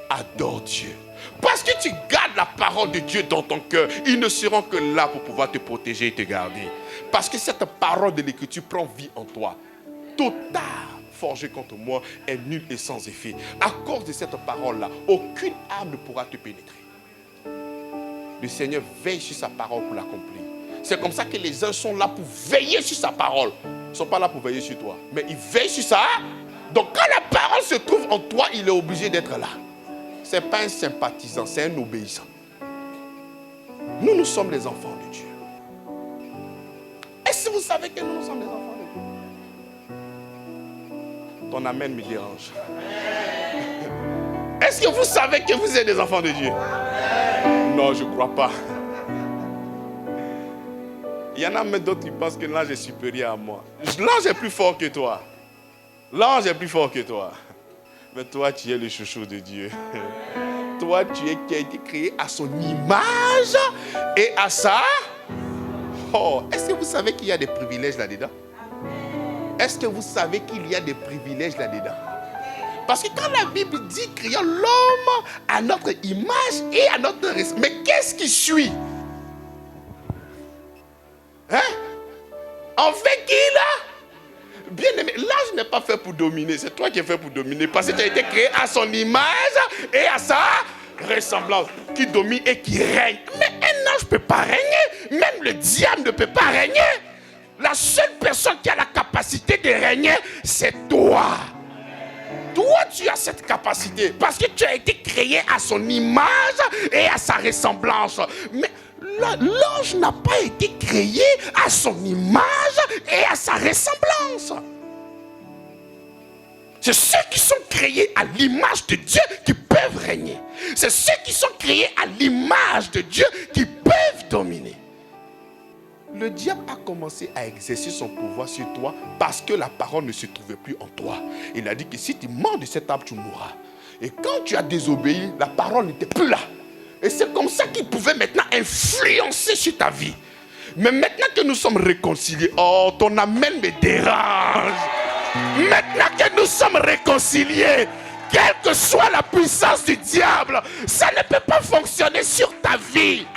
adore Dieu. Parce que tu gardes la parole de Dieu dans ton cœur, ils ne seront que là pour pouvoir te protéger et te garder. Parce que cette parole de l'Écriture prend vie en toi. Tout art forgé contre moi est nul et sans effet. À cause de cette parole-là, aucune âme ne pourra te pénétrer. Le Seigneur veille sur sa parole pour l'accomplir. C'est comme ça que les uns sont là pour veiller sur sa parole. Ils ne sont pas là pour veiller sur toi, mais ils veillent sur ça. Donc quand la parole se trouve en toi, il est obligé d'être là. Ce n'est pas un sympathisant, c'est un obéissant. Nous sommes les enfants de Dieu. Est-ce que vous savez que nous sommes les enfants de Dieu? Ton amen me dérange. Est-ce que vous savez que vous êtes des enfants de Dieu? Non, je ne crois pas. Il y en a même d'autres qui pensent que l'ange est supérieur à moi. L'ange est plus fort que toi. L'ange est plus fort que toi. Mais toi, tu es le chouchou de Dieu. Toi, tu es qui a été créé à son image et à sa... Oh, est-ce que vous savez qu'il y a des privilèges là-dedans? Est-ce que vous savez qu'il y a des privilèges là-dedans? Parce que quand la Bible dit créons l'homme à notre image et à notre respect, mais qu'est-ce qui suit? Hein? En fait, qui là? Bien aimé, l'ange n'est pas fait pour dominer, c'est toi qui es fait pour dominer. Parce que tu as été créé à son image et à sa ressemblance, qui domine et qui règne. Mais un ange ne peut pas régner, même le diable ne peut pas régner. La seule personne qui a la capacité de régner, c'est toi. Toi, tu as cette capacité parce que tu as été créé à son image et à sa ressemblance. Mais l'ange n'a pas été créé à son image et à sa ressemblance. C'est ceux qui sont créés à l'image de Dieu qui peuvent régner. C'est ceux qui sont créés à l'image de Dieu qui peuvent dominer. Le diable a commencé à exercer son pouvoir sur toi parce que la parole ne se trouvait plus en toi. Il a dit que si tu manges de cet arbre, tu mourras. Et quand tu as désobéi, la parole n'était plus là. Et c'est comme ça qu'il pouvait maintenant influencer sur ta vie. Mais maintenant que nous sommes réconciliés, oh, ton amen me dérange. Maintenant que nous sommes réconciliés, quelle que soit la puissance du diable, ça ne peut pas fonctionner sur ta vie.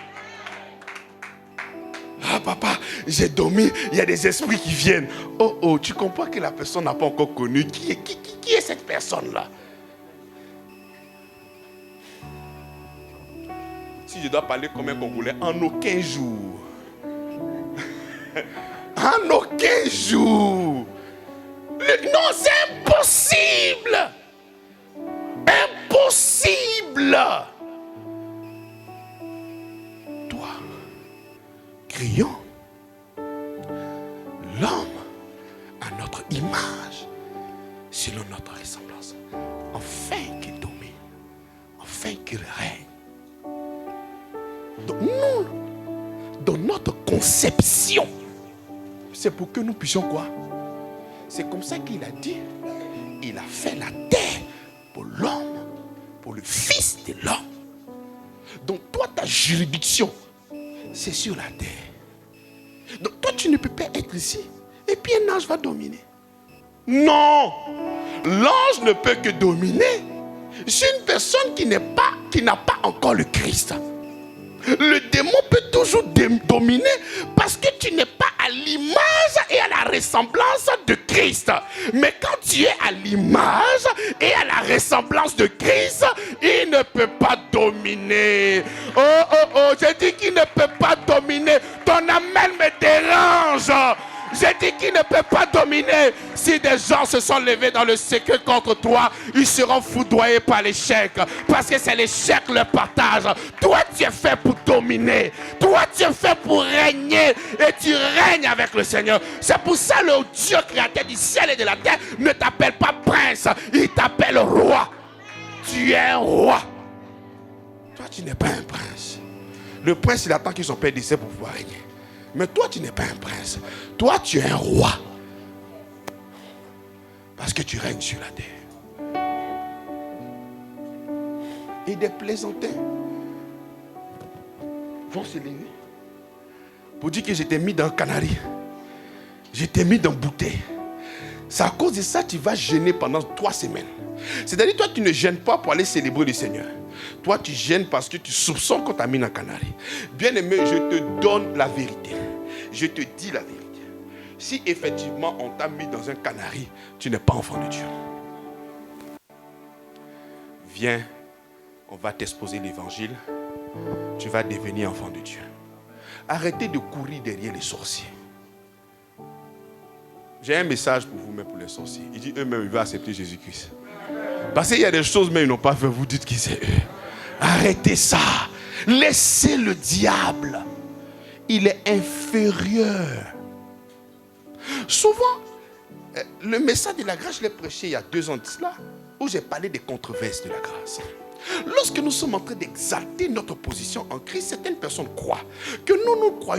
Ah papa, j'ai dormi, il y a des esprits qui viennent. Oh, tu comprends que la personne n'a pas encore connu. Qui est cette personne-là? Si je dois parler comme un Congolais, en aucun jour. En aucun jour. Non, c'est impossible. Impossible. Toi, créons l'homme à notre image, selon notre ressemblance, afin qu'il domine, afin qu'il règne. Donc nous, dans notre conception, c'est pour que nous puissions quoi? C'est comme ça qu'il a dit, il a fait la terre pour l'homme, pour le fils de l'homme. Donc toi, ta juridiction, c'est sur la terre. Donc toi, tu ne peux pas être ici, et puis un ange va dominer. Non, l'ange ne peut que dominer sur une personne qui n'a pas encore le Christ. Le démon peut toujours dominer parce que tu n'es pas à l'image et à la ressemblance de Christ. Mais quand tu es à l'image et à la ressemblance de Christ, il ne peut pas dominer. Oh, j'ai dit qu'il ne peut pas dominer. Ton amen me dérange. J'ai dit qu'il ne peut pas dominer. Si des gens se sont levés dans le secret contre toi, ils seront foudroyés par l'échec. Parce que c'est l'échec le partage. Toi, tu es fait pour dominer. Toi, tu es fait pour régner. Et tu règnes avec le Seigneur. C'est pour ça le Dieu créateur du ciel et de la terre ne t'appelle pas prince. Il t'appelle roi. Tu es un roi. Toi, tu n'es pas un prince. Le prince, il attend que son père décède pour pouvoir régner. Mais toi, tu n'es pas un prince. Toi, tu es un roi. Parce que tu règnes sur la terre. Et des plaisantins vont se lever pour dire que j'étais mis dans un canari. J'étais mis dans une bouteille. C'est à cause de ça que tu vas jeûner pendant 3 semaines. C'est-à-dire, toi, tu ne gênes pas pour aller célébrer le Seigneur. Toi, tu gênes parce que tu soupçonnes qu'on t'a mis dans un canari. Bien aimé, je te donne la vérité. Je te dis la vérité. Si effectivement on t'a mis dans un canari, tu n'es pas enfant de Dieu. Viens, on va t'exposer l'évangile. Tu vas devenir enfant de Dieu. Arrêtez de courir derrière les sorciers. J'ai un message pour vous, mais pour les sorciers. Il dit eux-mêmes, ils vont accepter Jésus-Christ. Parce qu'il y a des choses, mais ils n'ont pas fait. Vous dites qui c'est eux. Arrêtez ça. Laissez le diable. Il est inférieur. Souvent, le message de la grâce, je l'ai prêché il y a 2 ans de cela, où j'ai parlé des controverses de la grâce. Lorsque nous sommes en train d'exalter notre position en Christ, certaines personnes croient que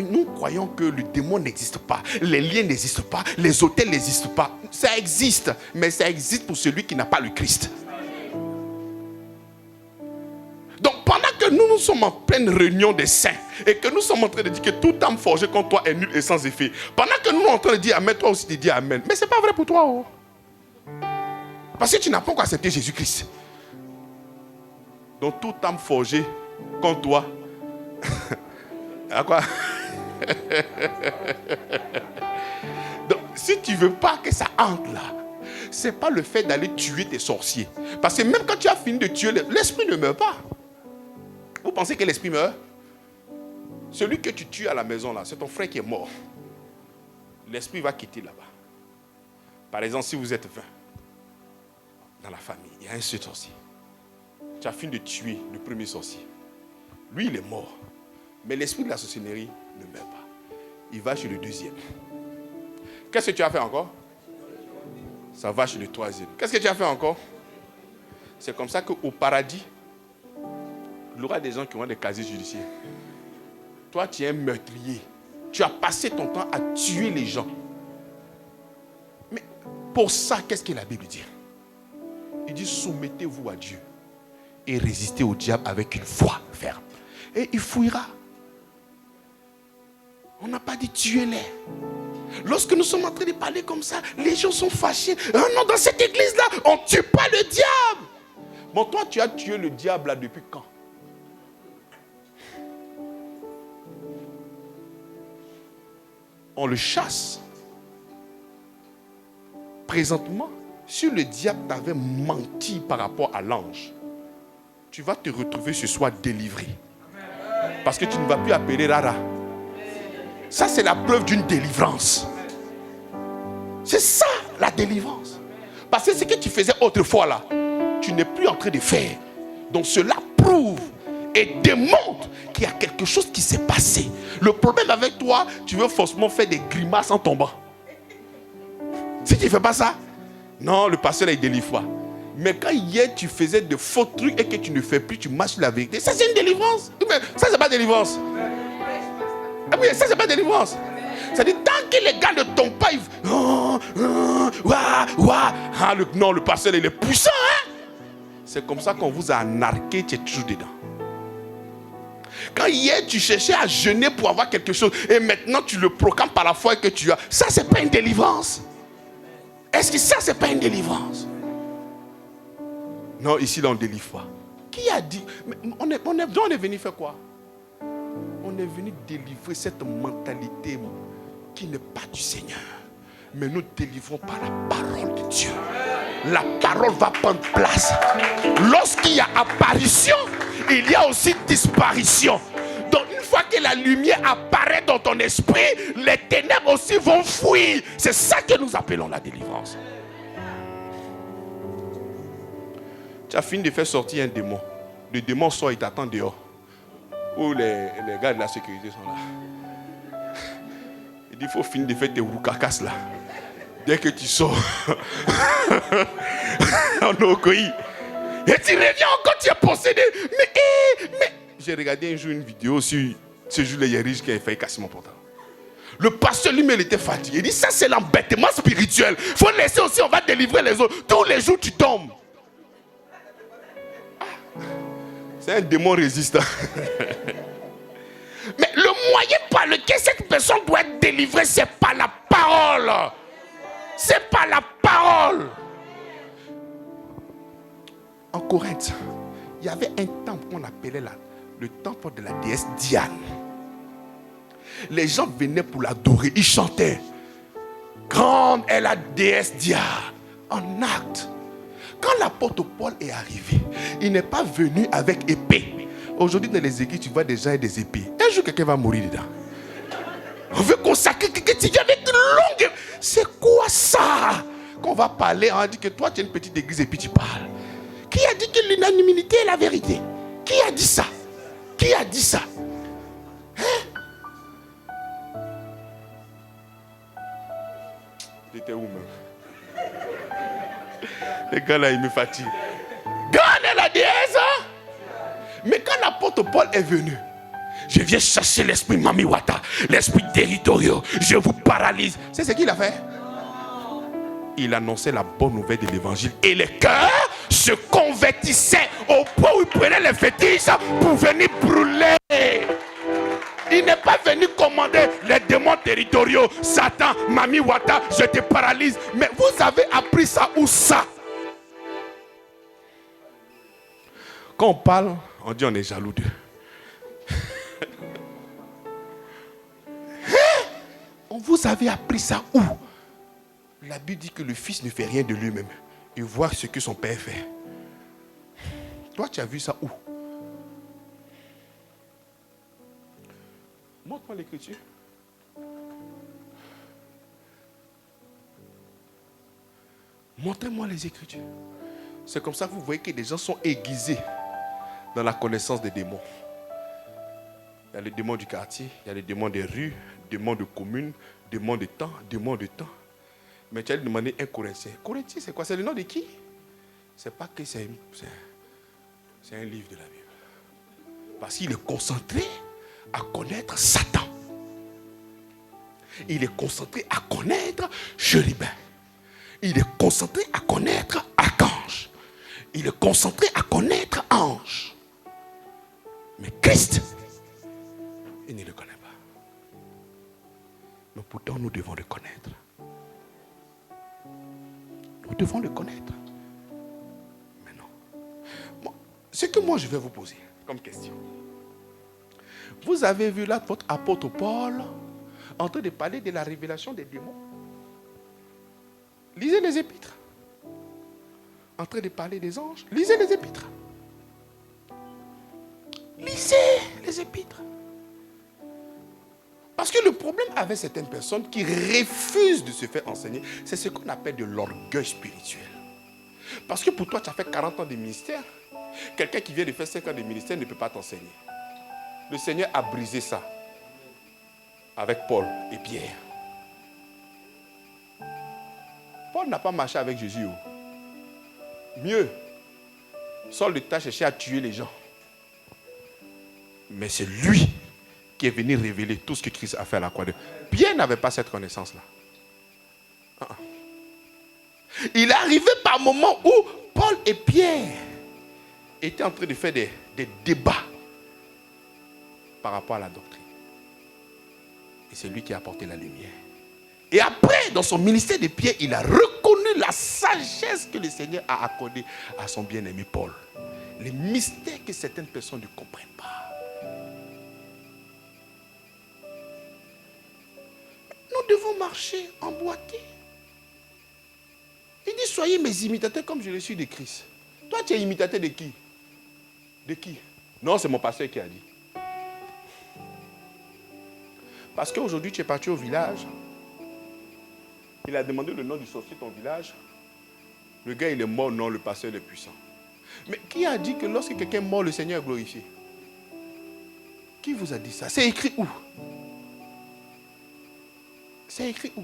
nous croyons que le démon n'existe pas, les liens n'existent pas, les hôtels n'existent pas. Ça existe, mais ça existe pour celui qui n'a pas le Christ. Donc pendant que nous sommes en pleine réunion des saints et que nous sommes en train de dire que toute âme forgée contre toi est nulle et sans effet, pendant que nous sommes en train de dire Amen, toi aussi tu dis Amen. Mais ce n'est pas vrai pour toi. Oh. Parce que tu n'as pas encore accepté Jésus-Christ. Donc toute âme forgée contre toi. À quoi? Donc si tu ne veux pas que ça entre là, ce n'est pas le fait d'aller tuer tes sorciers. Parce que même quand tu as fini de tuer, l'esprit ne meurt pas. Vous pensez que l'esprit meurt? Celui que tu tues à la maison là, c'est ton frère qui est mort. L'esprit va quitter là-bas. Par exemple, si vous êtes 20 dans la famille, il y a un seul sorcier. Tu as fini de tuer le premier sorcier. Lui, il est mort. Mais l'esprit de la sorcellerie ne meurt pas. Il va chez le deuxième. Qu'est-ce que tu as fait encore? Ça va chez le troisième. Qu'est-ce que tu as fait encore? C'est comme ça qu'au paradis, il y aura des gens qui auront des casiers judiciaires. Toi, tu es un meurtrier. Tu as passé ton temps à tuer les gens. Mais pour ça, qu'est-ce que la Bible dit? Il dit, soumettez-vous à Dieu et résistez au diable avec une foi ferme. Et il fuira. On n'a pas dit tuez-les. Lorsque nous sommes en train de parler comme ça, les gens sont fâchés. Oh non, dans cette église-là, on ne tue pas le diable. Bon, toi, tu as tué le diable là depuis quand? On le chasse. Présentement, si le diable t'avait menti par rapport à l'ange, tu vas te retrouver ce soir délivré. Parce que tu ne vas plus appeler Rara. Ça, c'est la preuve d'une délivrance. C'est ça, la délivrance. Parce que ce que tu faisais autrefois là, tu n'es plus en train de faire. Donc cela prouve et démontre qu'il y a quelque chose qui s'est passé. Le problème avec toi, tu veux forcément faire des grimaces en tombant. Si tu ne fais pas ça, non, le pasteur là, il ne délivre pas. Mais quand hier tu faisais de faux trucs et que tu ne fais plus, tu marches sur la vérité, ça c'est une délivrance. Mais ça c'est pas délivrance. Ah oui, ça c'est pas délivrance. C'est-à-dire tant que les gars ne tombent pas, ils... Non, le pasteur il est puissant. Hein? C'est comme ça qu'on vous a narqué, tu es toujours dedans. Quand hier tu cherchais à jeûner pour avoir quelque chose et maintenant tu le proclames par la foi que tu as, ça c'est pas une délivrance. Est-ce que ça c'est pas une délivrance? Non, ici là on ne délivre pas. Qui a dit? On est venu faire quoi? On est venu délivrer cette mentalité qui n'est pas du Seigneur. Mais nous délivrons par la parole de Dieu. La parole va prendre place. Lorsqu'il y a apparition, il y a aussi disparition. Donc une fois que la lumière apparaît dans ton esprit, les ténèbres aussi vont fuir. C'est ça que nous appelons la délivrance. Tu as fini de faire sortir un démon. Le démon sort, il t'attend dehors. Où les gars de la sécurité sont là. Il dit, il faut finir de faire tes roucacas là. Dès que tu sors, on est au pays. Et tu reviens encore, tu es possédé. Mais j'ai regardé un jour une vidéo sur ce jour-là, il y a riche qui a failli casser mon portable. Le pasteur lui-même était fatigué. Il dit, ça c'est l'embêtement spirituel. Il faut laisser aussi, on va délivrer les autres. Tous les jours tu tombes. C'est un démon résistant. Mais le moyen par lequel cette personne doit être délivrée, c'est par la parole. C'est par la parole. En Corinthe, il y avait un temple qu'on appelait le temple de la déesse Diane. Les gens venaient pour l'adorer, ils chantaient. Grande est la déesse Diane. En acte. Quand l'apôtre Paul est arrivé, il n'est pas venu avec épée. Aujourd'hui, dans les églises, tu vois des gens avec des épées. Un jour, quelqu'un va mourir dedans. On veut consacrer quelqu'un avec une longue... C'est quoi ça? Quand on va parler, on dit que toi tu es une petite église et puis tu parles. Qui a dit que l'unanimité est la vérité? Qui a dit ça? Qui a dit ça? J'étais où même? Les gars là, ils me fatiguent. Gagne la déesse, hein? Mais quand l'apôtre Paul est venu, je viens chercher l'esprit Mami Wata, l'esprit territorial, je vous paralyse. C'est ce qu'il a fait. Il annonçait la bonne nouvelle de l'évangile et les cœurs se convertissaient au point où ils prenaient les fétiches pour venir brûler. Il n'est pas venu commander les démons territoriaux. Satan, Mami Wata, je te paralyse. Mais vous avez appris ça où ça? Quand on parle, on dit on est jaloux d'eux. Vous avez appris ça où? La Bible dit que le fils ne fait rien de lui-même. Il voit ce que son père fait. Toi, tu as vu ça où? Montre-moi l'écriture. Montrez-moi les écritures. C'est comme ça que vous voyez que les gens sont aiguisés dans la connaissance des démons. Il y a les démons du quartier, il y a les démons des rues, démons de communes, démons de temps, démons de temps. Mais tu as demandé un Corinthien. Corinthien, c'est quoi? C'est le nom de qui? C'est pas que c'est un livre de la Bible. Parce qu'il est concentré à connaître Satan. Il est concentré à connaître Chérubin. Il est concentré à connaître Archange. Il est concentré à connaître Ange. Mais Christ, il ne le connaît pas. Mais pourtant, nous devons le connaître. Nous devons le connaître. Mais non. Bon, ce que moi je vais vous poser comme question. Vous avez vu là votre apôtre Paul en train de parler de la révélation des démons. Lisez les épîtres. En train de parler des anges. Lisez les épîtres. Lisez les épîtres. Parce que le problème avec certaines personnes qui refusent de se faire enseigner, c'est ce qu'on appelle de l'orgueil spirituel. Parce que pour toi, tu as fait 40 ans de ministère. Quelqu'un qui vient de faire 5 ans de ministère ne peut pas t'enseigner. Le Seigneur a brisé ça avec Paul et Pierre. Paul n'a pas marché avec Jésus. Mieux, Saul de Tarse cherchait à tuer les gens. Mais c'est lui qui est venu révéler tout ce que Christ a fait à la croix. Pierre n'avait pas cette connaissance-là. Il est arrivé par moment où Paul et Pierre étaient en train de faire des débats par rapport à la doctrine. Et c'est lui qui a apporté la lumière. Et après, dans son ministère de Pierre, il a reconnu la sagesse que le Seigneur a accordée à son bien-aimé Paul. Les mystères que certaines personnes ne comprennent pas. Nous devons marcher, emboîter. Il dit, soyez mes imitateurs comme je le suis de Christ. Toi, tu es imitateur de qui? De qui? Non, c'est mon pasteur qui a dit. Parce qu'aujourd'hui, tu es parti au village. Il a demandé le nom du sorcier de ton village. Le gars, il est mort, non, le pasteur est puissant. Mais qui a dit que lorsque quelqu'un est mort, le Seigneur est glorifié? Qui vous a dit ça? C'est écrit où? C'est écrit où?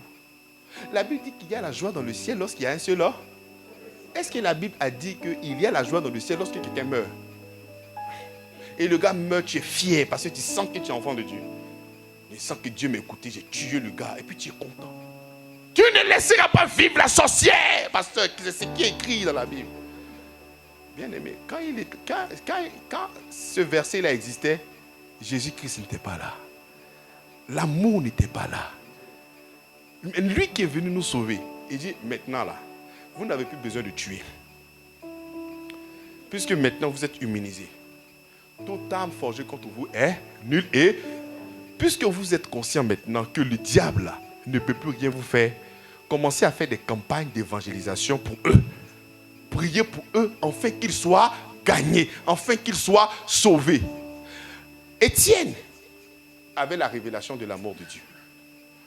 La Bible dit qu'il y a la joie dans le ciel lorsqu'il y a un seul homme. Est-ce que la Bible a dit qu'il y a la joie dans le ciel lorsque quelqu'un meurt? Et le gars meurt, tu es fier parce que tu sens que tu es enfant de Dieu. Tu sens que Dieu m'a écouté, j'ai tué le gars et puis tu es content. Tu ne laisseras pas vivre la sorcière, pasteur, c'est ce qui est écrit dans la Bible. Bien aimé, quand ce verset-là existait, Jésus-Christ n'était pas là. L'amour n'était pas là. Mais lui qui est venu nous sauver, il dit maintenant là, vous n'avez plus besoin de tuer. Puisque maintenant vous êtes immunisés. Toute arme forgée contre vous est nulle. Et puisque vous êtes conscient maintenant que le diable là, ne peut plus rien vous faire, commencez à faire des campagnes d'évangélisation pour eux. Priez pour eux afin qu'ils soient gagnés, afin qu'ils soient sauvés. Étienne avait la révélation de l'amour de Dieu.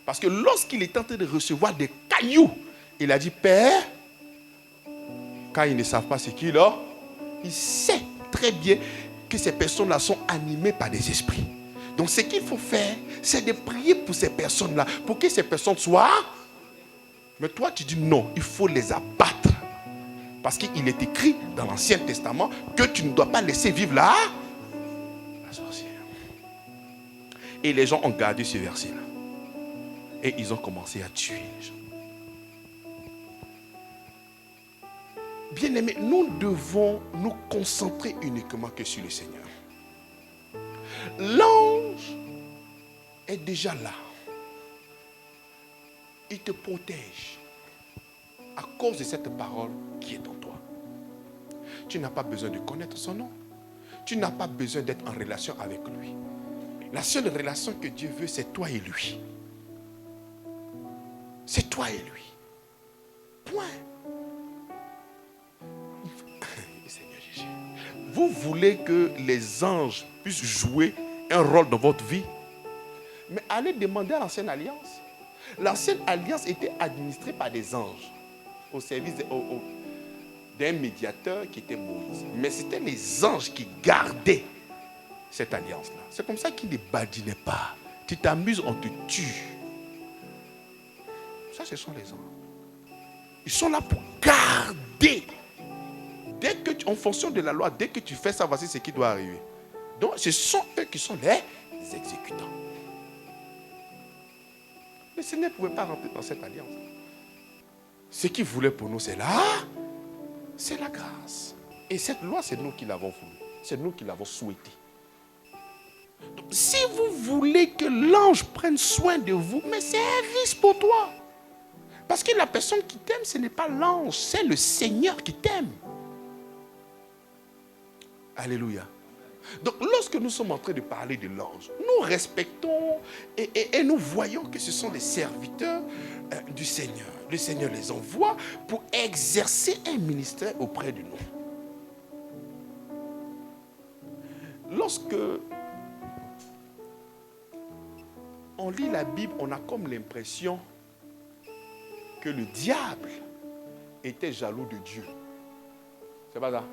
Parce que lorsqu'il est en train de recevoir des cailloux, il a dit, Père, quand ils ne savent pas ce qu'il a, il sait très bien que ces personnes-là sont animées par des esprits. Donc ce qu'il faut faire, c'est de prier pour ces personnes-là, pour que ces personnes soient... Mais toi, tu dis non, il faut les abattre. Parce qu'il est écrit dans l'Ancien Testament que tu ne dois pas laisser vivre la sorcière. Et les gens ont gardé ce verset-là. Et ils ont commencé à tuer les gens. Bien-aimés, nous devons nous concentrer uniquement que sur le Seigneur. L'ange est déjà là. Il te protège à cause de cette parole qui est en toi. Tu n'as pas besoin de connaître son nom. Tu n'as pas besoin d'être en relation avec lui. La seule relation que Dieu veut, c'est toi et lui. C'est toi et lui. Point. Seigneur Jésus. Vous voulez que les anges puissent jouer un rôle dans votre vie? Mais allez demander à l'Ancienne Alliance. L'Ancienne Alliance était administrée par des anges au service d'un médiateur qui était Moïse. Mais c'était les anges qui gardaient cette alliance-là. C'est comme ça qu'ils ne badinaient pas. Tu t'amuses, on te tue. Ça, ce sont les anges. Ils sont là pour garder. Dès que en fonction de la loi, dès que tu fais ça, voici ce qui doit arriver. Donc, ce sont eux qui sont les exécutants. Le Seigneur ne pouvait pas rentrer dans cette alliance. Ce qu'il voulait pour nous, c'est la grâce. Et cette loi, c'est nous qui l'avons voulu. C'est nous qui l'avons souhaité. Donc, si vous voulez que l'ange prenne soin de vous, mais c'est un risque pour toi. Parce que la personne qui t'aime, ce n'est pas l'ange, c'est le Seigneur qui t'aime. Alléluia. Donc, lorsque nous sommes en train de parler de l'ange, nous respectons et nous voyons que ce sont des serviteurs du Seigneur. Le Seigneur les envoie pour exercer un ministère auprès de nous. Lorsque on lit la Bible, on a comme l'impression que le diable était jaloux de Dieu. C'est pas ça?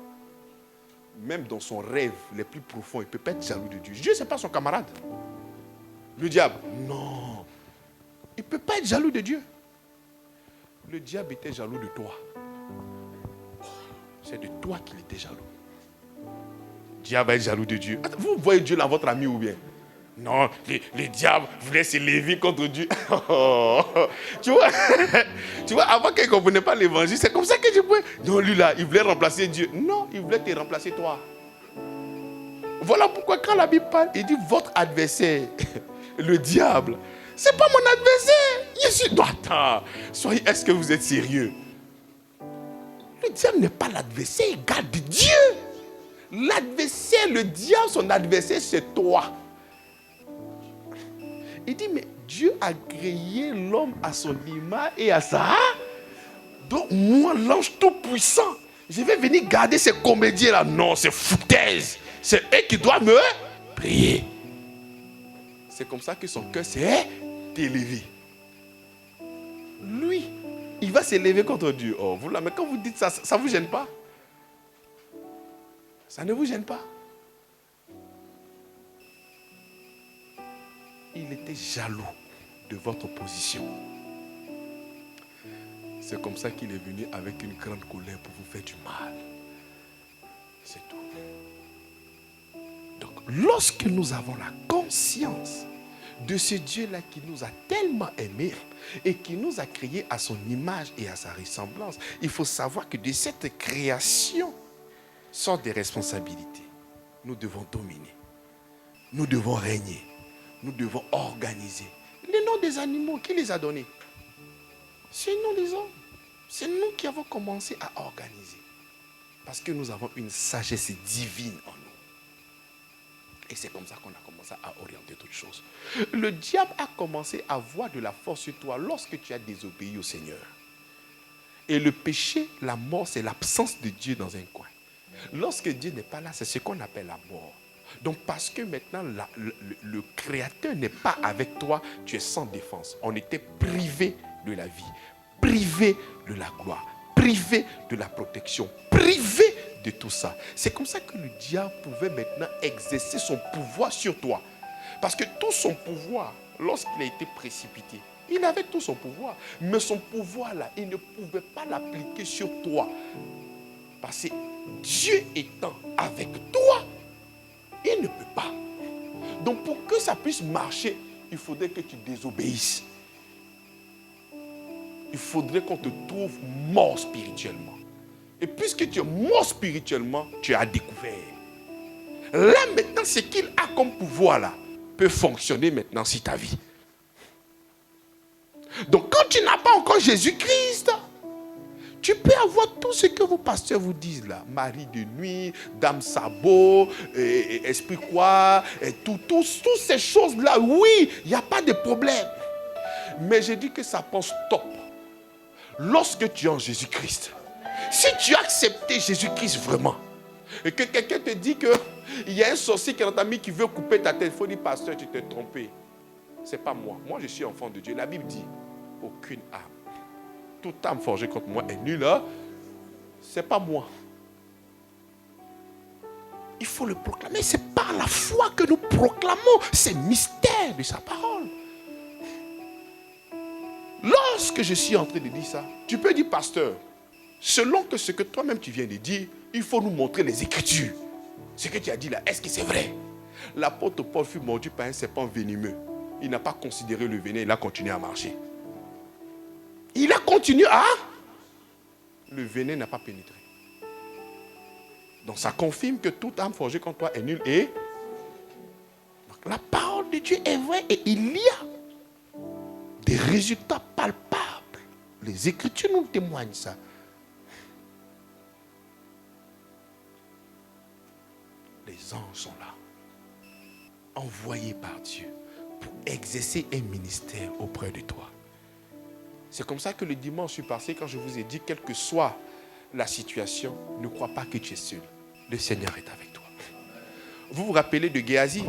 Même dans son rêve les plus profonds, il ne peut pas être jaloux de Dieu. Dieu, ce n'est pas son camarade. Le diable, non. Il ne peut pas être jaloux de Dieu. Le diable était jaloux de toi. C'est de toi qu'il était jaloux. Le diable est jaloux de Dieu. Vous voyez Dieu là, votre ami ou bien? Non, le diable voulait s'élever contre Dieu. Tu vois, avant qu'il ne comprenait pas l'évangile, c'est comme ça que je pouvais. Non, lui là, il voulait remplacer Dieu. Non, il voulait te remplacer toi. Voilà pourquoi quand la Bible parle, il dit votre adversaire, le diable, c'est pas mon adversaire. Je suis. Non, attends, soyez, est-ce que vous êtes sérieux? Le diable n'est pas l'adversaire, il garde Dieu. L'adversaire, le diable, son adversaire, c'est toi. Il dit, mais Dieu a créé l'homme à son image et à sa... Donc moi, l'ange tout-puissant, je vais venir garder ces comédiens-là. Non, c'est foutaise. C'est eux qui doivent me prier. C'est comme ça que son cœur s'est élevé. Lui, il va s'élever contre Dieu. Oh, vous là, mais quand vous dites ça, ça ne vous gêne pas? Ça ne vous gêne pas? Il était jaloux de votre position. C'est comme ça qu'il est venu avec une grande colère pour vous faire du mal. C'est tout. Donc, lorsque nous avons la conscience de ce Dieu-là qui nous a tellement aimés et qui nous a créés à son image et à sa ressemblance, il faut savoir que de cette création sortent des responsabilités. Nous devons dominer. Nous devons régner. Nous devons organiser. Les noms des animaux, qui les a donnés? C'est nous les hommes. C'est nous qui avons commencé à organiser. Parce que nous avons une sagesse divine en nous. Et c'est comme ça qu'on a commencé à orienter toutes choses. Le diable a commencé à voir de la force sur toi lorsque tu as désobéi au Seigneur. Et le péché, la mort, c'est l'absence de Dieu dans un coin. Lorsque Dieu n'est pas là, c'est ce qu'on appelle la mort. Donc parce que maintenant le Créateur n'est pas avec toi, tu es sans défense. On était privé de la vie, privé de la gloire, privé de la protection, privé de tout ça. C'est comme ça que le diable pouvait maintenant exercer son pouvoir sur toi. Parce que tout son pouvoir, lorsqu'il a été précipité, il avait tout son pouvoir. Mais son pouvoir là, il ne pouvait pas l'appliquer sur toi. Parce que Dieu étant avec toi, il ne peut pas. Donc pour que ça puisse marcher, il faudrait que tu désobéisses. Il faudrait qu'on te trouve mort spirituellement. Et puisque tu es mort spirituellement, tu as découvert. Là maintenant, ce qu'il a comme pouvoir là, peut fonctionner maintenant sur ta vie. Donc quand tu n'as pas encore Jésus-Christ, tu peux avoir tout ce que vos pasteurs vous disent là. Mari de nuit, dame sabot, esprit quoi, toutes ces choses-là, oui, il n'y a pas de problème. Mais je dis que ça prend stop. Lorsque tu es en Jésus-Christ, si tu as accepté Jésus-Christ vraiment, et que quelqu'un te dit qu'il y a un sorcier qui est dans ta vie qui veut couper ta tête, il faut dire, pasteur, tu t'es trompé. Ce n'est pas moi. Moi, je suis enfant de Dieu. La Bible dit, aucune âme. Toute âme forgée contre moi est nulle. Ce n'est pas moi. Il faut le proclamer. C'est par la foi que nous proclamons ces mystères de sa parole. Lorsque je suis en train de dire ça, tu peux dire, pasteur, selon que ce que toi-même tu viens de dire, il faut nous montrer les Écritures. Ce que tu as dit là, est-ce que c'est vrai? L'apôtre Paul fut mordu par un serpent venimeux. Il n'a pas considéré le venin, il a continué à marcher. Il a continué à... Le venin n'a pas pénétré. Donc ça confirme que toute âme forgée contre toi est nulle. Et donc, la parole de Dieu est vraie et il y a des résultats palpables. Les Écritures nous témoignent ça. Les anges sont là, envoyés par Dieu pour exercer un ministère auprès de toi. C'est comme ça que le dimanche, je suis passé quand je vous ai dit, quelle que soit la situation, ne crois pas que tu es seul. Le Seigneur est avec toi. Vous vous rappelez de Géasi?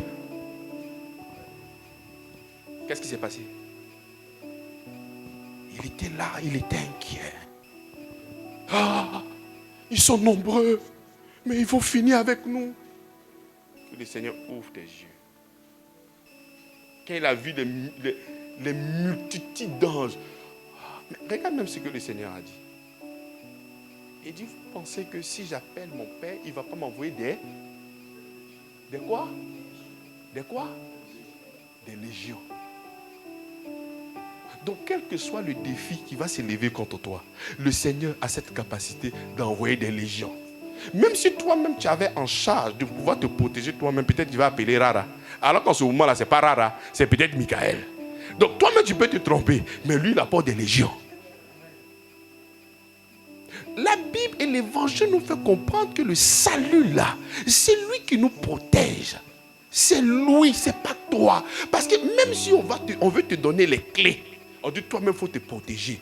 Qu'est-ce qui s'est passé? Il était là, il était inquiet. Ah, ils sont nombreux, mais ils vont finir avec nous. Que le Seigneur ouvre tes yeux. Quand il a vu les multitudes d'anges, regarde même ce que le Seigneur a dit. Il dit, vous pensez que si j'appelle mon Père, il ne va pas m'envoyer des quoi? Des quoi? Des légions. Donc, quel que soit le défi qui va s'élever contre toi, le Seigneur a cette capacité d'envoyer des légions. Même si toi-même tu avais en charge de pouvoir te protéger toi-même, peut-être tu vas appeler Rara. Alors qu'en ce moment-là, ce n'est pas Rara, c'est peut-être Michael. Donc toi-même tu peux te tromper, mais lui il apporte des légions. La Bible et l'Évangile nous fait comprendre que le salut là, c'est lui qui nous protège. C'est lui, c'est pas toi. Parce que même si on veut te donner les clés, on dit toi-même il faut te protéger.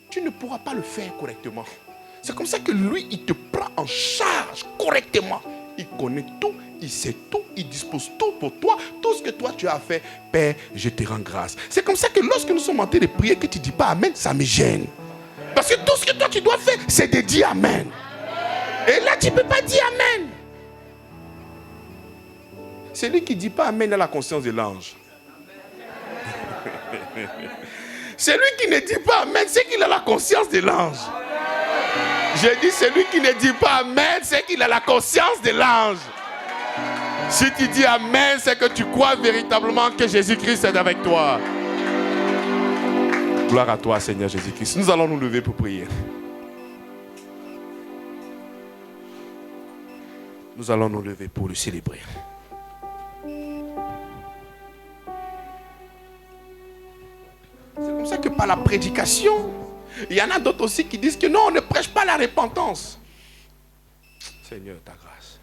Tu ne pourras pas le faire correctement. C'est comme ça que lui, il te prend en charge correctement. Il connaît tout, il sait tout, il dispose tout pour toi. Tout ce que toi tu as fait, Père, je te rends grâce. C'est comme ça que lorsque nous sommes en train de prier, que tu ne dis pas Amen, ça me gêne. Parce que tout ce que toi tu dois faire, c'est de dire Amen. Et là, tu ne peux pas dire Amen. Celui qui ne dit pas Amen a la conscience de l'ange. Celui qui ne dit pas Amen, c'est qu'il a la conscience de l'ange. J'ai dit, celui qui ne dit pas Amen, c'est qu'il a la conscience de l'ange. Si tu dis Amen, c'est que tu crois véritablement que Jésus-Christ est avec toi. Gloire à toi, Seigneur Jésus-Christ. Nous allons nous lever pour prier. Nous allons nous lever pour le célébrer. C'est comme ça que par la prédication, il y en a d'autres aussi qui disent que non, on ne prêche pas la repentance. Seigneur, ta grâce.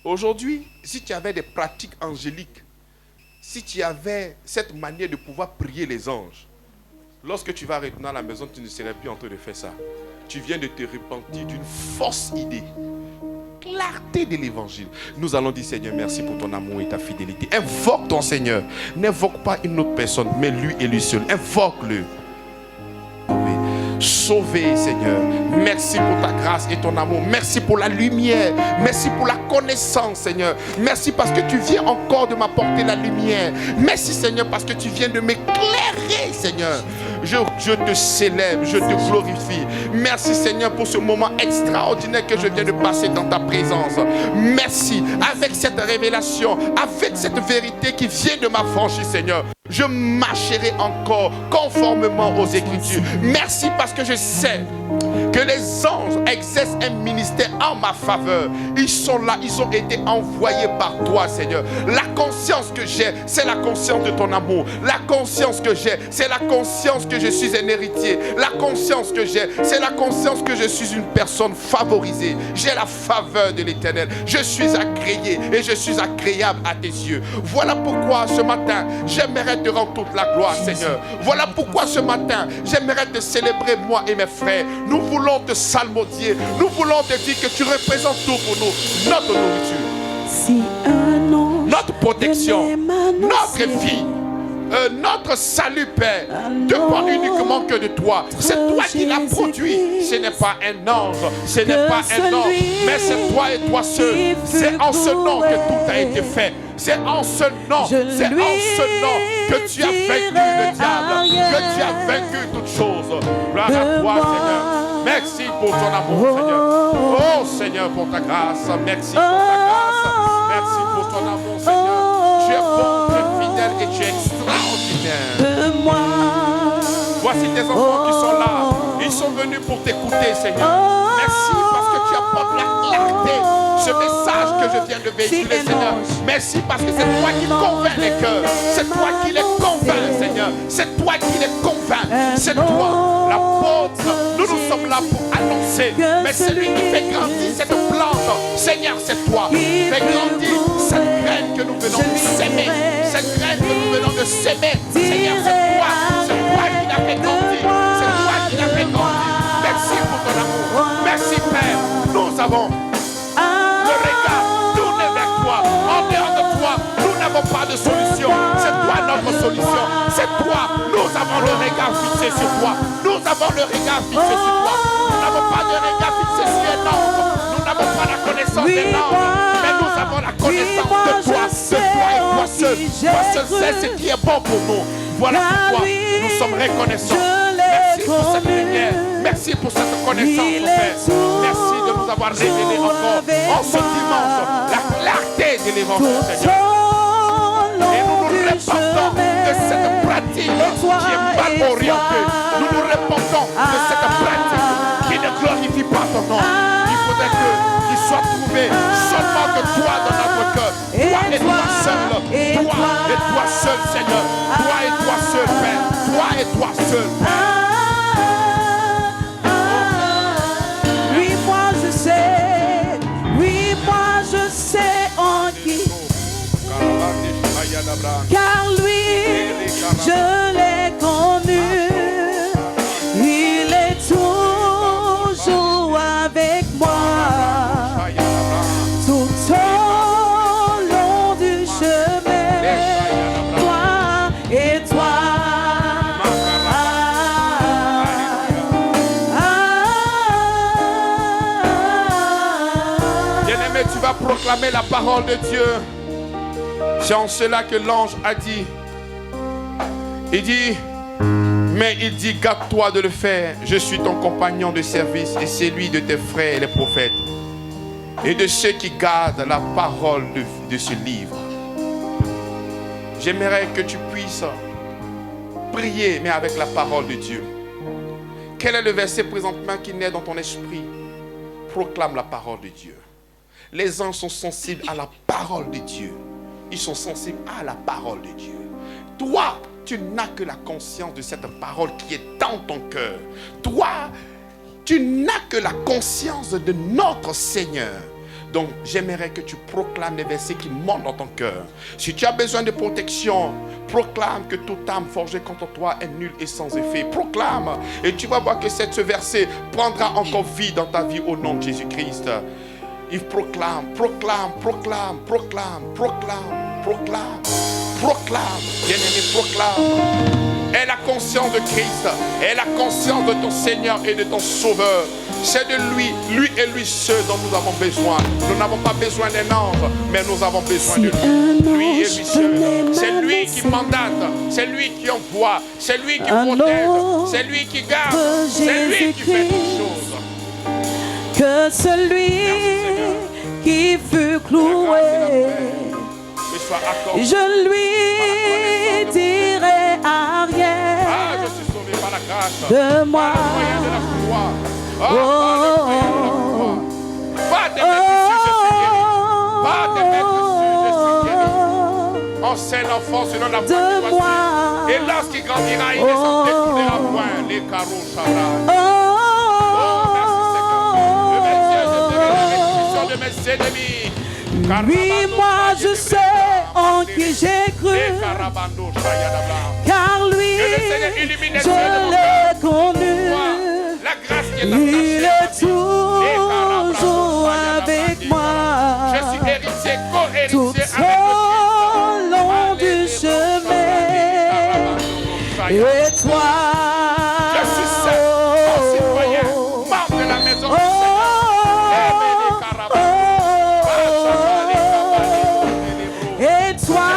Aujourd'hui, si tu avais des pratiques angéliques, si tu avais cette manière de pouvoir prier les anges, lorsque tu vas retourner à la maison, tu ne serais plus en train de faire ça. Tu viens de te repentir d'une fausse idée. clarté de l'évangile. Nous allons dire, Seigneur, merci pour ton amour et ta fidélité. Invoque ton Seigneur. N'invoque pas une autre personne, mais lui et lui seul. Invoque-le. Sauvé, Seigneur. Merci pour ta grâce et ton amour. Merci pour la lumière. Merci pour la connaissance, Seigneur. Merci parce que tu viens encore de m'apporter la lumière. Merci, Seigneur, parce que tu viens de m'éclairer, Seigneur. Je te célèbre, je te glorifie. Merci, Seigneur, pour ce moment extraordinaire que je viens de passer dans ta présence. Merci. Avec cette révélation, avec cette vérité qui vient de m'affranchir, Seigneur, je marcherai encore conformément aux Écritures. Merci parce que je sais que les anges exercent un ministère en ma faveur. Ils sont là, ils ont été envoyés par toi, Seigneur. La conscience que j'ai, c'est la conscience de ton amour. La conscience que j'ai, c'est la conscience que je suis un héritier. La conscience que j'ai, c'est la conscience que je suis une personne favorisée. J'ai la faveur de l'Éternel. Je suis agréé et je suis agréable à tes yeux. Voilà pourquoi ce matin, j'aimerais te rendre toute la gloire, Seigneur. Voilà pourquoi ce matin, j'aimerais te célébrer, moi et mes frères. Nous voulons te salmodier. Nous voulons te dire que tu représentes tout pour nous. Notre nourriture, Si un ange notre protection, venait m'annoncer notre vie, notre salut, Père, dépend uniquement que de toi. C'est toi qui l'as produit. Ce n'est pas un ange, ce n'est pas un homme, mais c'est toi et toi seul. C'est en ce nom que tout a été fait. C'est en ce nom, c'est en ce nom que tu as vaincu le diable, que tu as vaincu toutes choses. Gloire à toi, Seigneur. Merci pour ton amour, Seigneur. Oh, Seigneur, pour ta grâce. Merci pour ta grâce. Merci pour ton amour, Seigneur. Tu es bon, tu es fidèle et tu es extraordinaire. Voici tes enfants qui sont là. Ils sont venus pour t'écouter, Seigneur. Merci parce que tu apportes la clarté. Ce message que je viens de véhiculer, Seigneur. Merci parce que c'est toi qui convaincs les cœurs. C'est toi qui les convaincs, Seigneur. C'est toi qui les convaincs. C'est toi, l'apôtre. Nous sommes là pour annoncer. Mais celui qui fait grandir cette plante, Seigneur, c'est toi. Fais grandir cette graine que nous venons de s'aimer. Cette graine que nous venons de s'aimer. Seigneur, c'est toi. C'est toi qui l'as fait grandir. C'est toi qui l'as fait grandir. Merci pour ton amour. Merci, Père. Nous avons le regard tourné vers toi. En dehors de toi, nous n'avons pas de solution. C'est toi notre solution. C'est toi. Nous avons le regard fixé sur toi. Nous avons le regard fixé sur toi. Nous n'avons pas de regard fixé sur un ange. Nous n'avons pas la connaissance des anges. Mais nous avons la connaissance de toi. De toi et toi seul. Toi seul sais ce qui est bon pour nous. Voilà pourquoi nous sommes reconnaissants. Merci pour cette lumière. Merci pour cette connaissance, mon Père. Merci de nous avoir révélé encore en ce dimanche la clarté de l'évangile, Seigneur. Et nous nous répandons de cette pratique qui est mal orientée. Nous nous répandons de cette pratique qui ne glorifie pas ton nom. Il faudrait qu'il soit trouvé seulement que toi dans notre cœur. Toi et toi seul. Toi et toi seul, Seigneur. Toi et toi seul, Père. Toi et toi seul, Père. Car lui, je l'ai connu, il est toujours avec moi, tout au long du chemin, toi et toi. Bien-aimé, tu vas proclamer la parole de Dieu. C'est en cela que l'ange a dit. Il dit, mais il dit, garde-toi de le faire. Je suis ton compagnon de service et celui de tes frères les prophètes et de ceux qui gardent la parole de ce livre. J'aimerais que tu puisses prier, mais avec la parole de Dieu. Quel est le verset présentement qui naît dans ton esprit? Proclame la parole de Dieu. Les anges sont sensibles à la parole de Dieu. Ils sont sensibles à la parole de Dieu. Toi, tu n'as que la conscience de cette parole qui est dans ton cœur. Toi, tu n'as que la conscience de notre Seigneur. Donc, j'aimerais que tu proclames les versets qui montent dans ton cœur. Si tu as besoin de protection, proclame que toute âme forgée contre toi est nulle et sans effet. Proclame. Et tu vas voir que ce verset prendra encore vie dans ta vie au nom de Jésus-Christ. Il proclame, proclame, proclame, proclame, proclame, proclame, proclame. Bien-aimé, proclame. Aie la conscience de Christ. Aie la conscience de ton Seigneur et de ton Sauveur. C'est de lui et lui seul dont nous avons besoin. Nous n'avons pas besoin d'un ange, mais nous avons besoin de lui. Lui et lui seul. C'est lui qui mandate. C'est lui qui envoie. C'est lui qui protège. C'est lui qui garde. C'est lui qui fait toutes choses. Que celui qui fut cloué, je lui dirai arrière je suis sauvé par la grâce. de moi. Pas de on sait l'enfant selon la foi de moi. et lorsqu'il grandira, il ne à point les carreaux Shabbat. De mes ennemis. Oui, moi je sais en qui j'ai cru, car lui, je l'ai connu. Il est toujours avec moi. Je suis héritier, Tout co-héritier au long du chemin. Et toi, je suis seul, citoyen, membre de la maison du Seigneur. Et toi,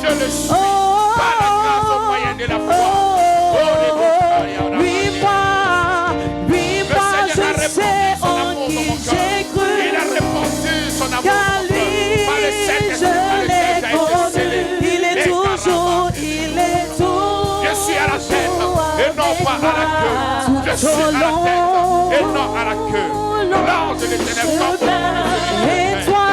je le suis par la grâce au moyen de la foi. oui, moi, je sais en qui j'ai cru, Il a répandu son amour car lui, par le Saint-Esprit, je l'ai connu. Il est toujours. Je suis à la tête et non pas à la queue. Je suis à la tête et non à la queue. L'ange de l'Éternel campe. Et toi,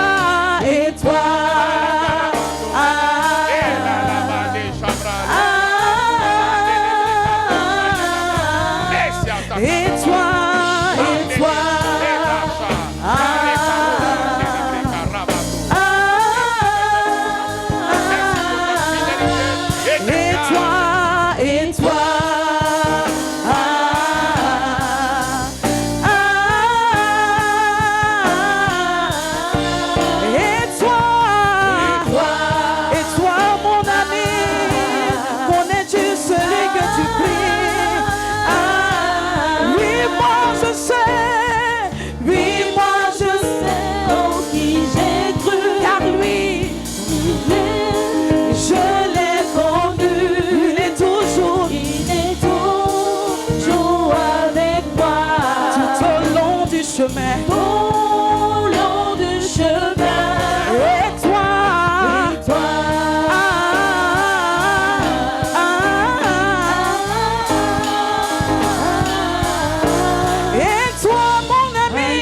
chemin. Au long du chemin. Et toi, et toi, mon ami.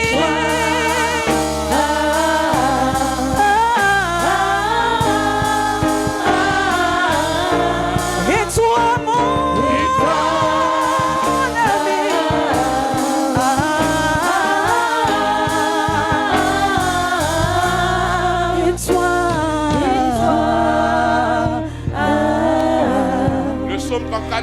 Et toi, mon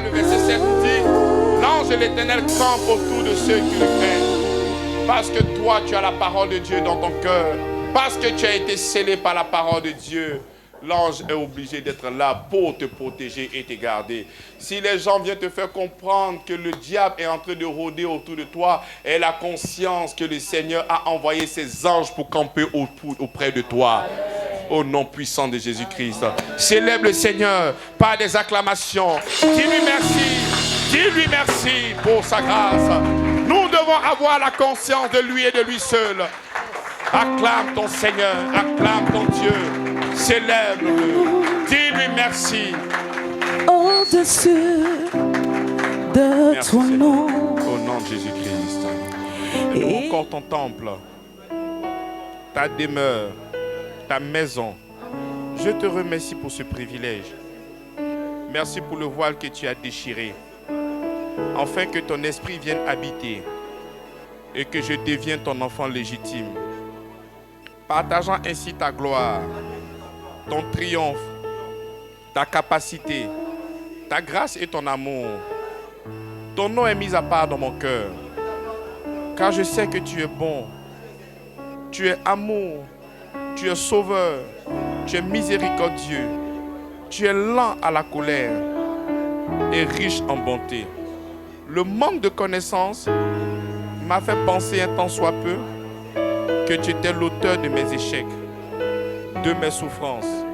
Le verset 7 dit, l'ange de l'Éternel campe autour de ceux qui le craignent. Parce que toi, tu as la parole de Dieu dans ton cœur. Parce que tu as été scellé par la parole de Dieu. L'ange est obligé d'être là pour te protéger et te garder. Si les gens viennent te faire comprendre que le diable est en train de rôder autour de toi, aie la conscience que le Seigneur a envoyé ses anges pour camper auprès de toi. Au nom puissant de Jésus-Christ. Célèbre le Seigneur par des acclamations. Dis-lui merci. Dis-lui merci pour sa grâce. Nous devons avoir la conscience de lui et de lui seul. Acclame ton Seigneur. Acclame ton Dieu. Célèbre-le. Dis-lui merci. Au-dessus de Merci, ton Seigneur. nom. Au nom de Jésus-Christ. Et encore ton temple, ta demeure, ta maison. Je te remercie pour ce privilège. Merci pour le voile que tu as déchiré, afin que ton esprit vienne habiter et que je devienne ton enfant légitime, partageant ainsi ta gloire, ton triomphe, ta capacité, ta grâce et ton amour. Ton nom est mis à part dans mon cœur, car je sais que tu es bon. Tu es amour, tu es sauveur, tu es miséricordieux, tu es lent à la colère et riche en bonté. Le manque de connaissances m'a fait penser un tant soit peu que tu étais l'auteur de mes échecs, de mes souffrances.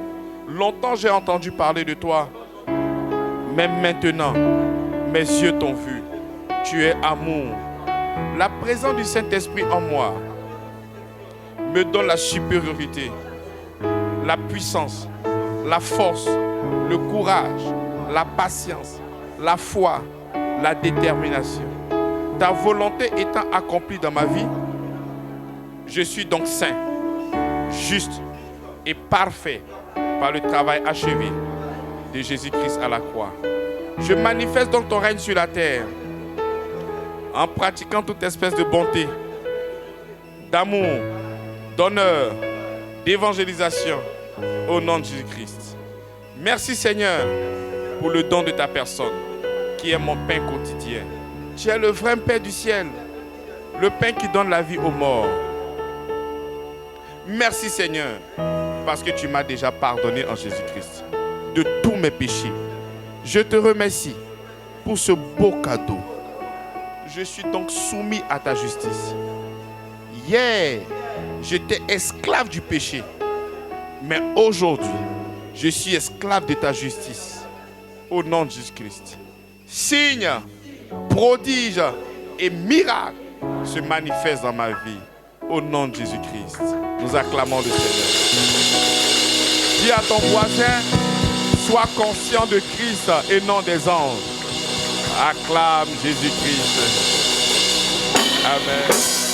Longtemps j'ai entendu parler de toi, mais maintenant mes yeux t'ont vu. Tu es amour. La présence du Saint-Esprit en moi me donne la supériorité, la puissance, la force, le courage, la patience, la foi, la détermination. Ta volonté étant accomplie dans ma vie, je suis donc saint, juste et parfait par le travail achevé de Jésus-Christ à la croix. Je manifeste donc ton règne sur la terre en pratiquant toute espèce de bonté, d'amour, d'honneur, d'évangélisation au nom de Jésus-Christ. Merci Seigneur pour le don de ta personne qui est mon pain quotidien. Tu es le vrai pain du ciel, le pain qui donne la vie aux morts. Merci Seigneur parce que tu m'as déjà pardonné en Jésus-Christ de tous mes péchés. Je te remercie pour ce beau cadeau. Je suis donc soumis à ta justice. Hier, j'étais esclave du péché. Mais aujourd'hui, je suis esclave de ta justice. Au nom de Jésus-Christ. Signes, prodiges et miracles se manifestent dans ma vie. Au nom de Jésus-Christ. Nous acclamons le Seigneur. Dis à ton voisin, sois conscient de Christ et non des anges. Acclame Jésus-Christ. Amen.